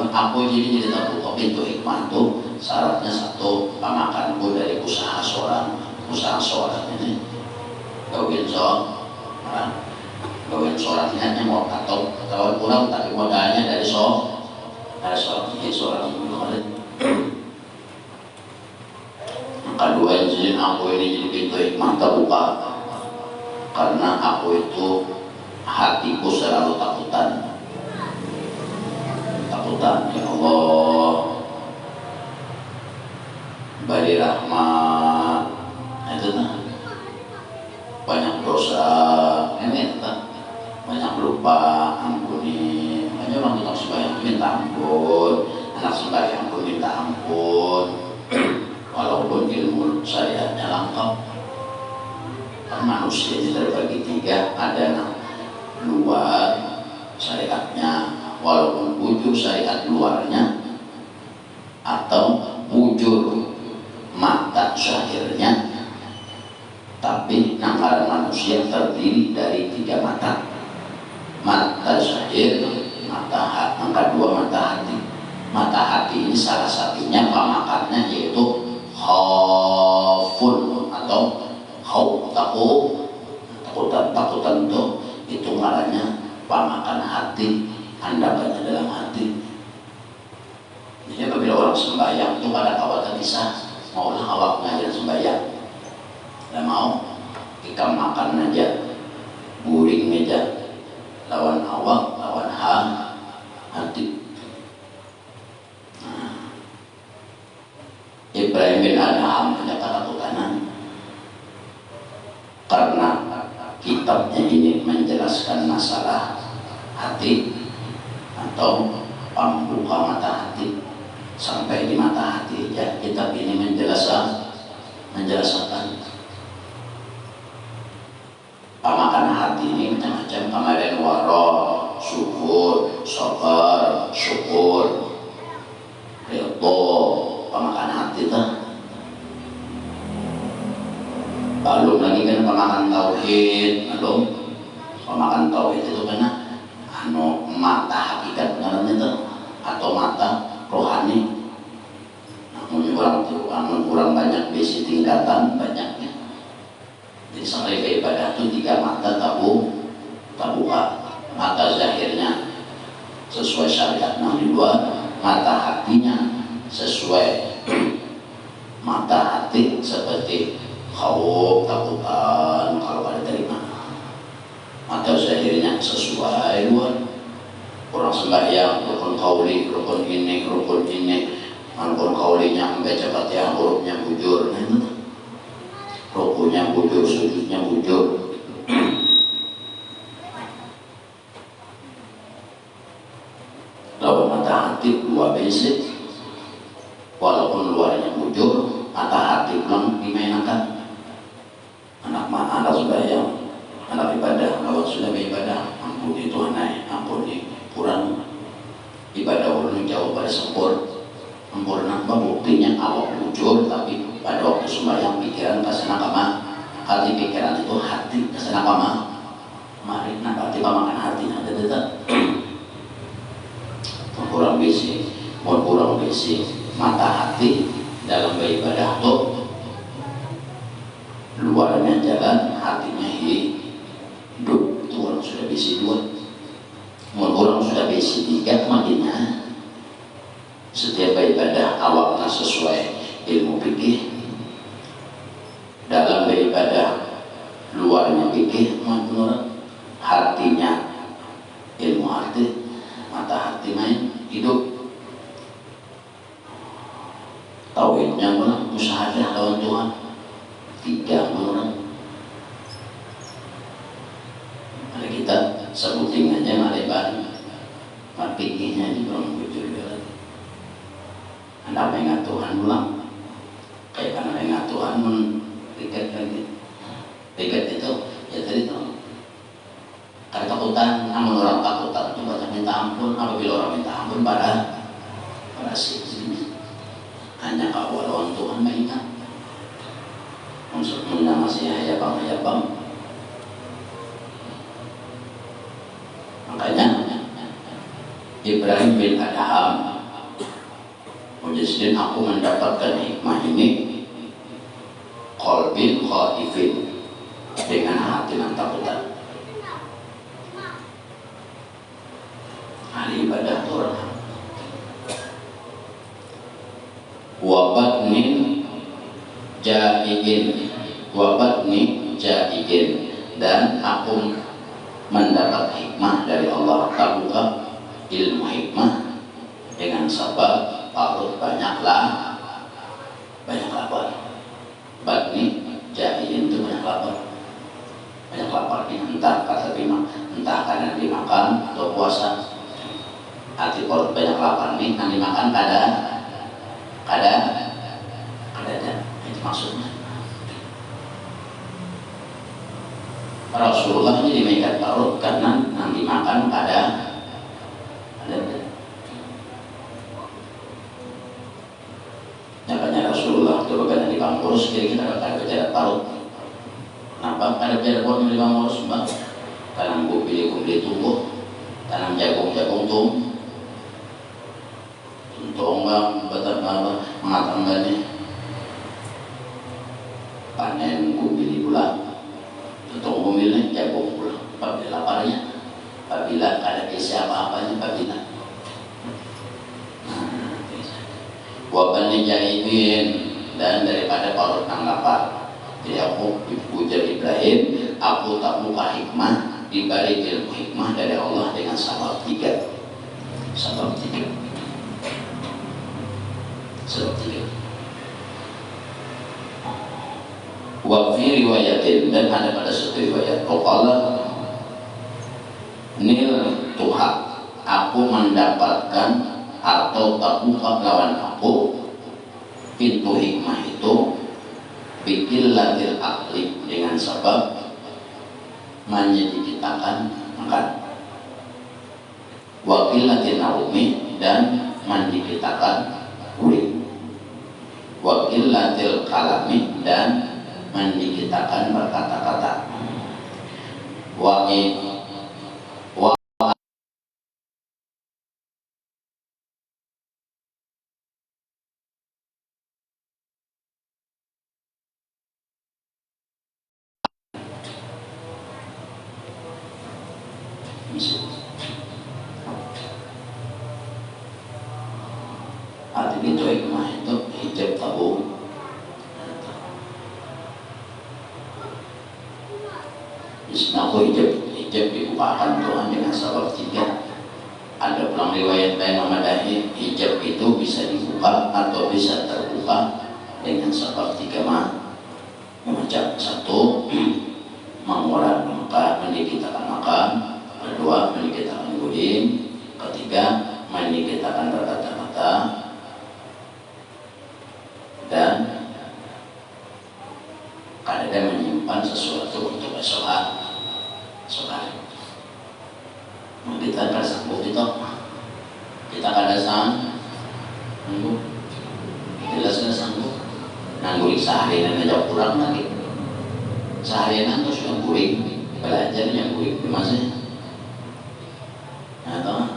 Aku jadi takut pintu hikmah tuh syaratnya satu, pamakanku dari usaha seorang ini gawin seorang mau atau kurang, tapi modalnya dari seorang kedua izin aku ini jadi pintu hikmah terbuka karena aku itu hatiku selalu takutan ya Allah, beri rahmat itu nah banyak dosa ini banyak lupa, ampuni. Banyak orang tukang sembahyang minta ampun, anak sembahyang pun minta ampun, walaupun ilmu syariatnya lengkap. Manusia ini terbagi tiga, ada luar syariatnya, walaupun bujur syariat luarnya, atau bujur mata zahirnya, tapi nangkaran manusia terdiri dari tiga mata. Mata zahir, yang kedua mata hati. Mata hati ini salah satunya pemakannya yaitu khaufun atau takutan itu ngarannya pemakan hati, handakannya dalam hati. Jadi apabila orang sembahyang itu ada kawatan bisa maulah awaknya yang sembahyang, tidak mau kita makan aja, guring meja, lawan awak, lawan hati. Ibrahim bin Adham punya ketakutan karena kitabnya ini menjelaskan masalah hati atau pembuka mata hati. Sampai di mata hati ya, kitab ini menjelaskan pemakan hati ini macam-macam. Kemarin waro, syukur, sabar, syukur, ridho, pemakan hati tuh. Belum lagi kan pemakan tauhid, pemakan tauhid itu kan mata hakikat beneran itu atau mata rohani. Namun kurang banyak besi tingkatan banyaknya. Jadi sampai ke ibadah itu tiga mata tabuka. Mata zahirnya sesuai syariat yang di luar, mata hatinya sesuai mata hati seperti khauf, takutan kalau ada terima. Mata zahirnya sesuai luar. Orang sembahyang rukun qauli, rukun ini, rukun qaulinya sampai cepat ya, hurufnya bujur. Nah itu rukunya bujur, sujudnya bujur. Lawan mata hati dua basic, walaupun luarnya bujur, mata hati pulang dimainkan. Anak sembahyang, anak ibadah, lawan sudah beribadah, ampuni Tuhan, ampuni kurang ibadah ulun jauh pada sempurna. Buktinya awak bujur, tapi pada waktu sembahyang pikiran kesana kama hati, pikiran itu hati kesana kama mari berarti pamakan hatinya ada kurang besi mata hati dalam beribadah tuh luarnya jalan, hatinya hidup. Itu orang sudah besi dua. Orang sudah besi tiga, makinnya setiap beribadah awaknya sesuai ilmu fikih, dalam beribadah luarnya fikih, menurut hatinya ilmu hati, mata hati main hidup. Tauhidnya menurut musyahadah lawan Tuhan tiga menurut. Mari kita sebutin aja maleban. Mati giginya di belum bujur lagi. Anda mengingat Tuhan pulang, kayak karena mengingat Tuhan tiket lagi, tiket itu ya tadi tuh. Ketakutan, namun orang takutan itu banyak minta ampun. Apabila orang minta ampun pada sini, hanya kau lawan Tuhan mengingat. Maksud masih hayabang. Makanya Ibrahim bin Adham Mujizin, aku mendapatkan hikmah ini qalbin khaifin, dengan hati yang takutan. Ahli ibadah orang wabatnin jaigin, dan aku mendapat hikmah dari Allah. Tabuka ilmu hikmah dengan sabab parut banyak lapar. Batni jaigin itu banyak lapar entah kata entah karena dimakan atau puasa. Hati perut banyak lapar nih, nanti makan kada itu maksudnya. Rasulullah ini demikian perut karena nanti makan kada. Makanya Rasulullah itu bagaimana di Bangurus, jadi kita akan bicara perut. Kenapa? Kada bicara perut di Bangurus, mbak. Tanam beli tumbuh, tanam jagung tum. Bang mengatakan ini panen beli pula, untuk beli jagung pula. Apabila laparnya, apabila ada isi apa-apanya, apabila wabani jahibin, dan daripada parut nang lapar. Jadi aku ujar Ibrahim, aku tak buka hikmah dibalik ilmu hikmah dari Allah dengan sebab tiga. Wa fi riwayatin, dan ada pada satu riwayat qala nil Tuhan, aku mendapatkan atau terbuka lawan aku pintu hikmah itu bikin latil akli, dengan sebab menyedikitakan makan, wakil latil naumi, dan mendikitakan kulit, wakil latil kalami, dan mendikitakan berkata-kata, arti pintu hikmah itu hijab tabu. Aku hijab dibukakan Tuhan dengan sebab tiga. Ada pulang riwayat lain memadahi hijab itu bisa dibuka atau bisa terbuka dengan sebab tiga macam. Satu, mengurangi makan, mendikitakan makan. Kedua, mendikitakan guling. Ketiga, mendikitakan berkata-kata. Dan kadang menyimpan sesuatu untuk esok hari. Kita kada sanggup itu, kita kada sanggup, jelas kada sanggup. Nangguling seharian aja kurang lagi. Seharian terus yang guling, belajar yang guling di masih. Atau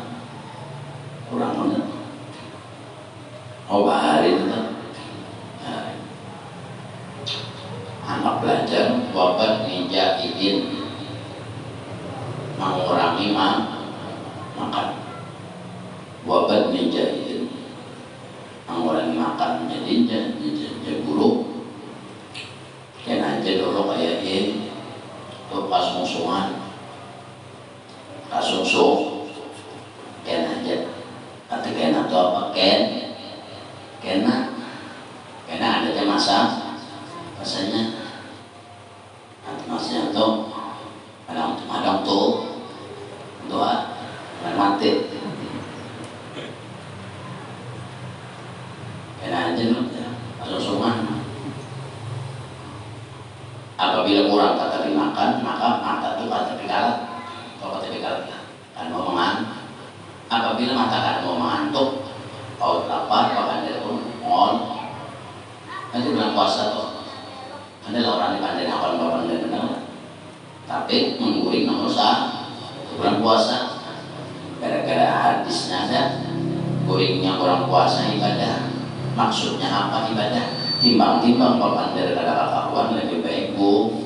kurang banget. Oh bahari itu. Anak belajar wabat ninja izin mengurangi makan. Wabat ninja izin mengurangi makan, jadi buruk. Kan aja dulu kayak ini tuh pas musuhan kasungsung kan aja atau kena tuh apa kena ada aja masanya masanya tuh kadang tuh doa dan mati Apabila mata mau mengantuk, paut lapar, pandai pun on. Nanti bulan puasa tuh, ada orang di pandai hafal dan benar. Tapi mengguring nomor sah bulan puasa. Gara-gara hadisnya ada, guringnya orang puasa ibadah. Maksudnya apa ibadah? Timbang-timbang kalau pandai ada kawan lebih baik bu.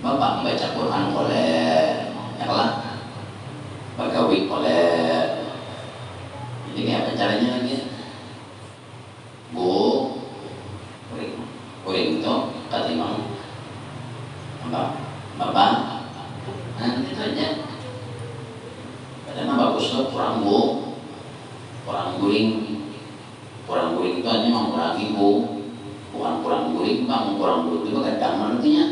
Bapak membaca Quran oleh yang lah, bagawi oleh. Jadi kayak apa caranya lagi? Bu, kuring itu katimang apa? Bapak, nah itu aja. Padahal bagus tuh kurang bu, kurang guring itu hanya mengurangi bu, bukan kurang guring, kamu kurang guring itu kadang artinya.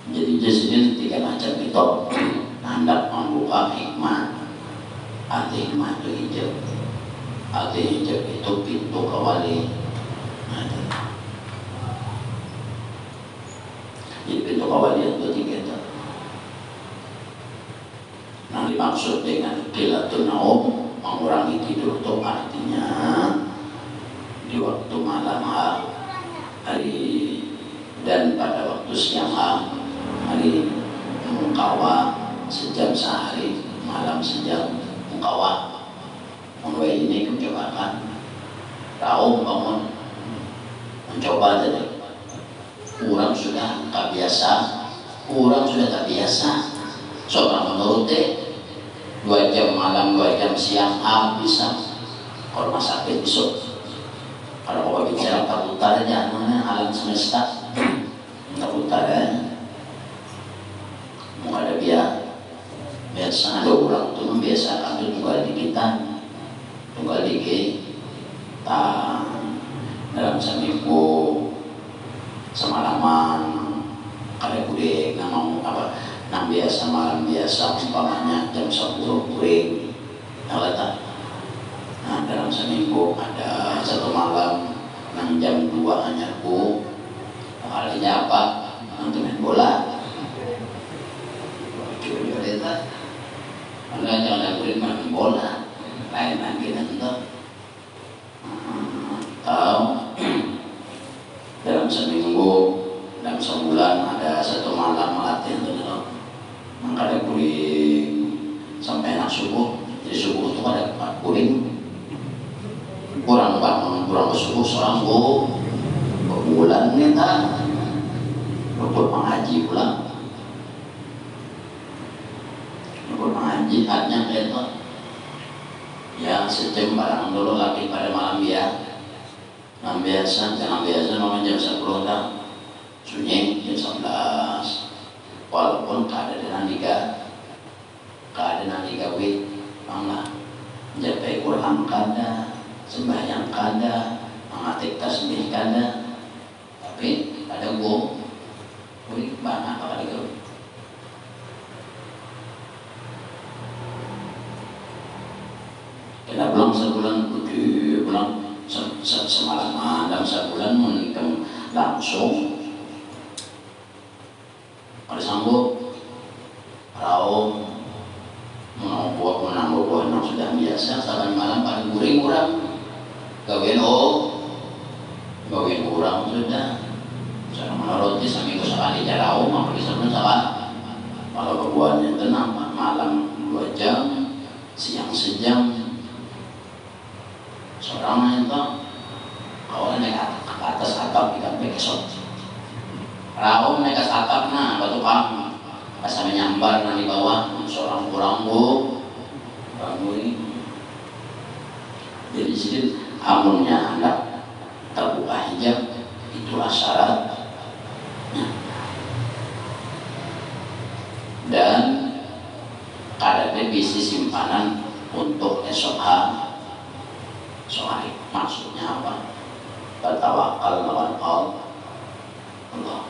Jadi jadi tiga macam itu. Hendak membuka hikmah. Arti hikmah itu hijab. Arti hijab itu pintu kawali. Jadi pintu kawali itu tiga itu. Nah dimaksud dengan qilatun naum, mengurangi tidur itu artinya di waktu malam hari dan pada waktu siang hari mengkawa sejam sehari, malam sejam mengkawa. Mulai ini mencobakan tahu bangun mencoba tadi. Orang sudah tak biasa, seorang menuruti 2 jam malam, 2 jam siang bisa. Kalau rumah sakit besok, kalau mau bicara terputar aja, alam semesta terputar ya. Mau ada biasa ada orang tuh membiasakan tuh tunggal di kita, tunggal di kita dalam seminggu semalaman kada kude nang apa nang biasa malam biasa umpamanya jam 10 kuring tak. Nah dalam seminggu ada 1 malam nang jam 2 anyarku kalinya apa nanti main bola. Anda jangan beri main bola, lain lagi nanti. Tahu dalam seminggu, dalam sebulan ada 1 malam latihan itu, maka ada kuring sampai anak subuh. Jadi subuh itu ada kuring, kurang bangun, kurang subuh seorang berbulan nih tak, mengaji pulang. Mengaji artinya itu ya sejam barang dulu lagi pada malam biasa jangan biasa memang jam 10 dah sunyi jam 11 walaupun keadaan wit banglah japai Quran kada sembahyang kada mengatik tasbih kada tapi ada banyak apa lagi. Kita pulang sebulan pulang semalaman dalam sebulan menikam langsung ada sanggup raum menambah buah yang sudah biasa saban malam paling guring kurang gawian kurang sudah saya menurut seminggu sekali jarau maka bisa salah kalau kebuahannya tenang malam 2 jam siang sejam. Seorang itu kalau naik ke atas atap kita besok raum naik ke atap nah batu pam pas menyambar nah di bawah seorang kurang ini jadi sedikit amunnya hendak terbuka hijab itulah syaratnya dan kadang bisa simpanan untuk esok hari. Maksudnya apa? Bertawakal lawan Allah.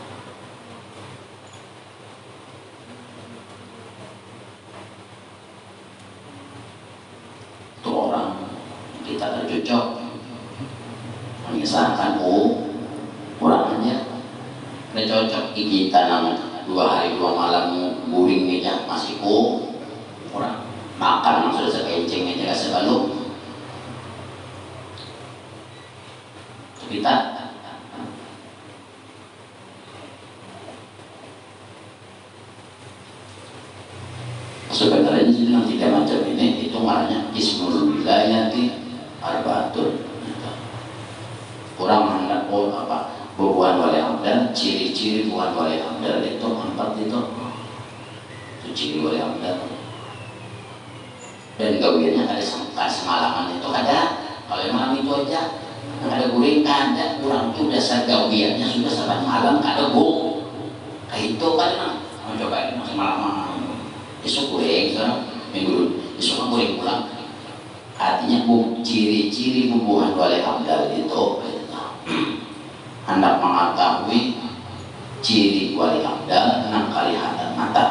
Itu orang kita tercocok mengisahkan kurangnya kita cocok kita nang 2 hari 2 malam guring aja masih kurang yang tiga macam ini itu namanya ismul wilayati arbaatun. Orang hendak bubuhan wali amdal, ciri-ciri bubuhan wali amdal itu 4 itu ciri wali amdal. Dan gawirnya ada semalaman itu ada, kalau malam itu aja ada guring ada, kurang itu udah gawiannya sudah sampai malam ada bu, kayak itu kan mau coba ini masih malam besok guring sekarang minggu besok kan guring pulang. Artinya ciri-ciri bubuhan wali amdal itu hendak mengetahui ciri wali amdal 6 kali hadap mata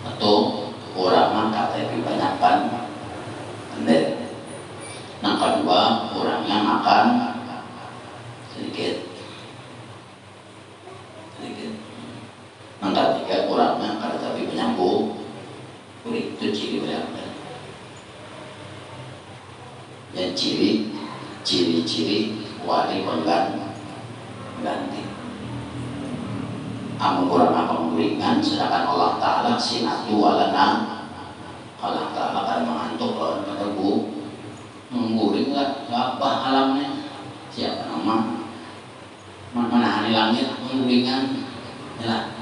atau orang KTP banyakkan bener. Yang kedua orangnya makan sedikit. Yang ketiga orangnya KTP penyambung. Itu ciri wali amdal. Dan ciri-ciri wali pengganti. Amun kurang penguringan, sedangkan Allah Ta'ala sinatu walana. Allah Ta'ala kan mengantuk lawan pada bu menguring apa alamnya siapa nama menahani langit penguringan ya.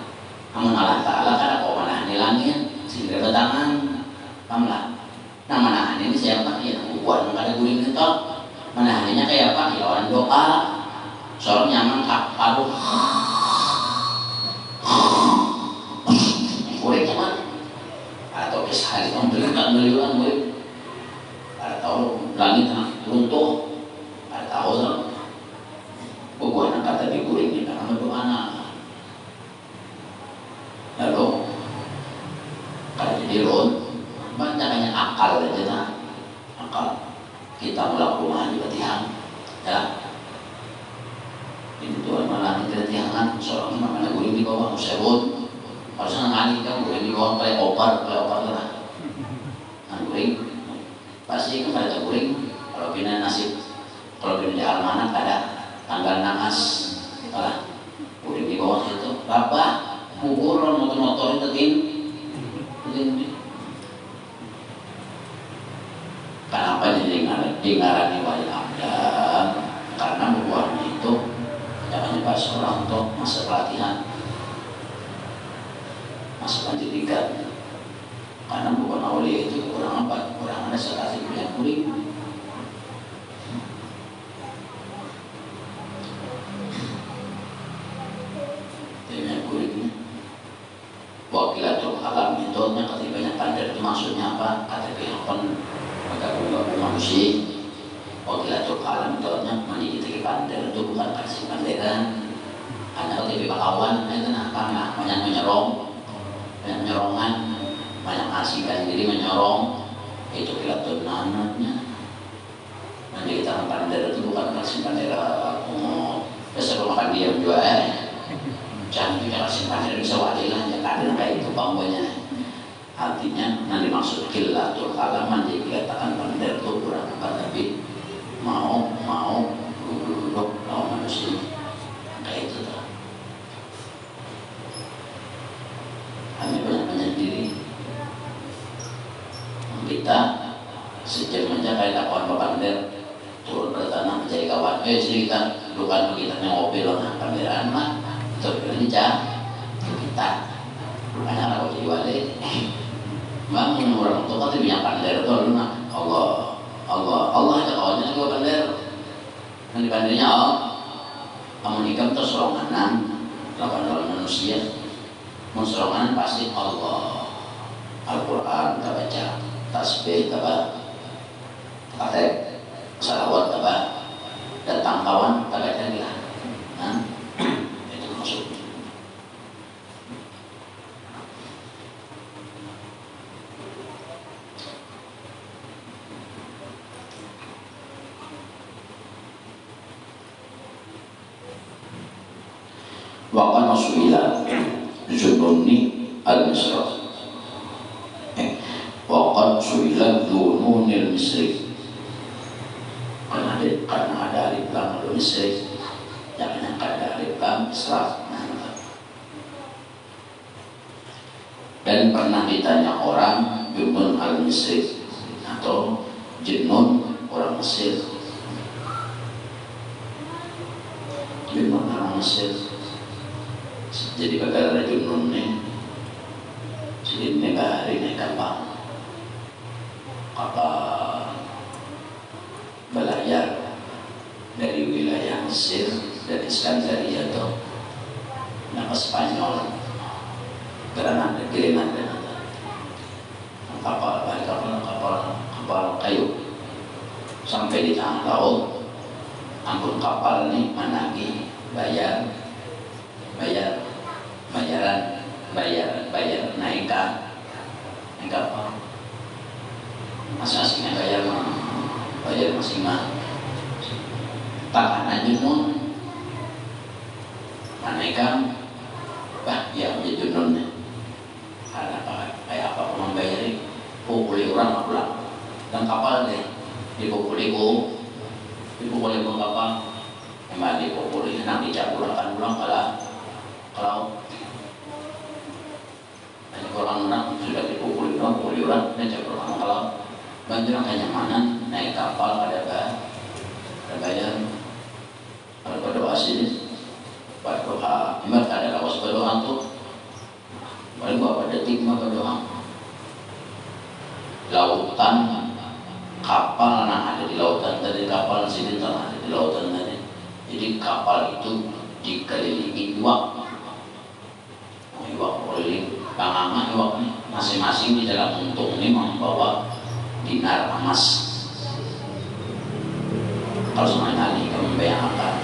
Amun Allah Ta'ala kan apa menahani langit sehingga ke tangan pamlah. Nah menahani ini siapa? Ya buat pada guring itu menahaninya kayak apa? Ya orang doa soalnya nyaman paruh kuringnya mana? Atau sehari kamu belikan kuring atau langit runtuh atau bukan kata di kuring ini karena doa anak lalu kalau jadi banyaknya akal aja nah akal kita mulai rumah di Batihan ya ini tuan malah di Batihan seorang mana guling di bawah musebut harusnya nangani kan guling di bawah kayak opar lah guling pasti kan pada guling kalau pindah nasib kalau pindah di almanah ada tanggal naas lah guling di bawah itu bapak kubur motor-motor itu tin kenapa dengarani wali amdal karena bubuhannya itu jangan pas orang untuk masa pelatihan masa pendidikan karena bukan awalnya itu kurang apa kurang ada sekali yang kuring yang kuringnya wakilatul alam itu ketika banyak pandai itu maksudnya apa kata pihakon agak manusia wakilatul alam itu mandi kita pandai itu bukan kasih panderan hanya ketika bakawan itu nah banyak menyerongan banyak asihkan diri menyorong itu kilatun nanatnya mandi kita pandai itu bukan kasih pandera besar makan diam juga jangan juga kasih pandera bisa wadilah ya kadang kayak itu bambunya artinya nanti maksud kilatul alam mandi kelihatan pandera itu kurang apa tapi mau duduk lawan manusia kayak itu tuh hanya banyak diri kita sejak mencapai lakukan pander turun ke tanah menjadi kawan sini kita bukan kita ngopi loh nah panderan mah itu berlincah kita banyak aku jadi wali bangun orang tua kan punya pander tuh lu nah Allah aja kawannya juga pander yang di pandernya kamu nikah terus seronganan lawan manusia mau seronganan pasti Allah Al-Quran kita baca tasbih apa pakai salawat apa datang kawan tak baca dia itu maksudnya wakan masu'ilah Zununi al-Misrah wakan su'ilah Zununil Misri karena ada alif lam Misri jangan ada alif lam Misrah dan Dan pernah ditanya orang Junun al-Misri atau Junun orang Mesir. Junun orang Mesir. Jadi bagara Junun nih, jadi ini hari naik kapal belayar dari wilayah Mesir, dari Skandaria itu ke Spanyol, Granada, kapal kayu sampai di tengah laut. Angkut kapal ini menagih bayar naik kapal masing-masing bayar masing-masing. Tangan Junun naikkan yang di Junun ada kayak apa membayari pukuli orang pulang dan kapal deh dipukuli kapal emang dipukuli enak dicabulakan pulang kalau orang sudah dipukuli orang dan cabulakan kalau banjir kenyamanan naik kapal ada bayar ada berdoa sini berdoa ibarat ada lawas berdoa tuh paling berapa detik mah berdoa. Lautan kapal ada di lautan tadi, kapal sini ada di lautan tadi. Jadi kapal itu dikelilingi iwak keliling panganga iwak nih, masing-masing di dalam untung ini membawa dinar emas. Kalau sekali kamu membayangkan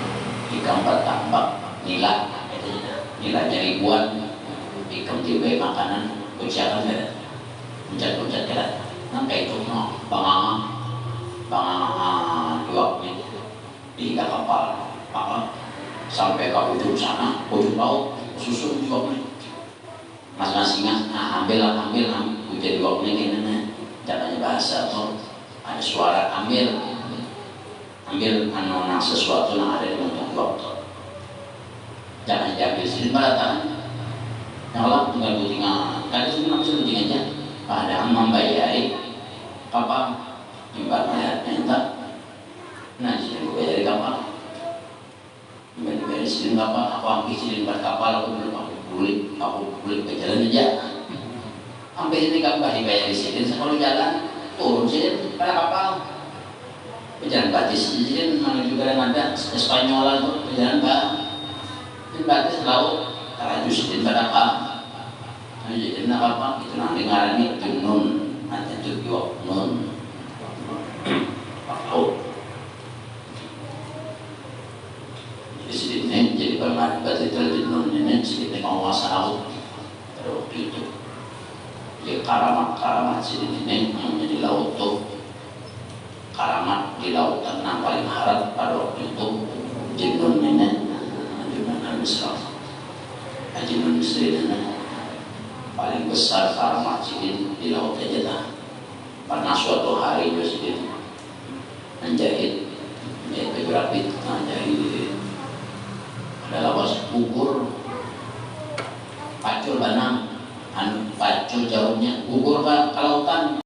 ikan bertambak nilainya ribuan, ikan tiba makanan ucapan ada puncak ada sampai itu banganga iwaknya di kapal sampai ke ujung sana, ujung laut susun iwaknya masing-masing ambil ujian iwaknya gini caranya bahasa tuh ada suara ambil sesuatu yang ada di untung iwak. Jangan diambil sini baratan yang Allah tinggal tadi sebenarnya bisa tinggal aja padahal membayari kapal imbal bayarnya entah sini gue bayari kapal bayari sini kapal aku ambil sini kapal aku kulit ke jalan aja sampai sini kapal dibayari sini kalau jalan turun sini pada kapal jalan batis sini mana juga ada Spanyol itu jalan batis laut teraju sini pada jadi apa itu nanti ngarani Junun nanti itu Nun jadi sini jadi bermain batis Junun ini sini penguasa laut pada waktu itu. Jadi karamat sini ini menjadi laut tuh karamat di lautan yang paling harap pada waktu itu Junun ini Junun al-Misra Junun Misri ini paling besar karamat sini di laut aja dah. Pernah suatu hari Presiden menjahit grafit menjahit ada lawas gugur pacul banang pacul jauhnya gugur ke lautan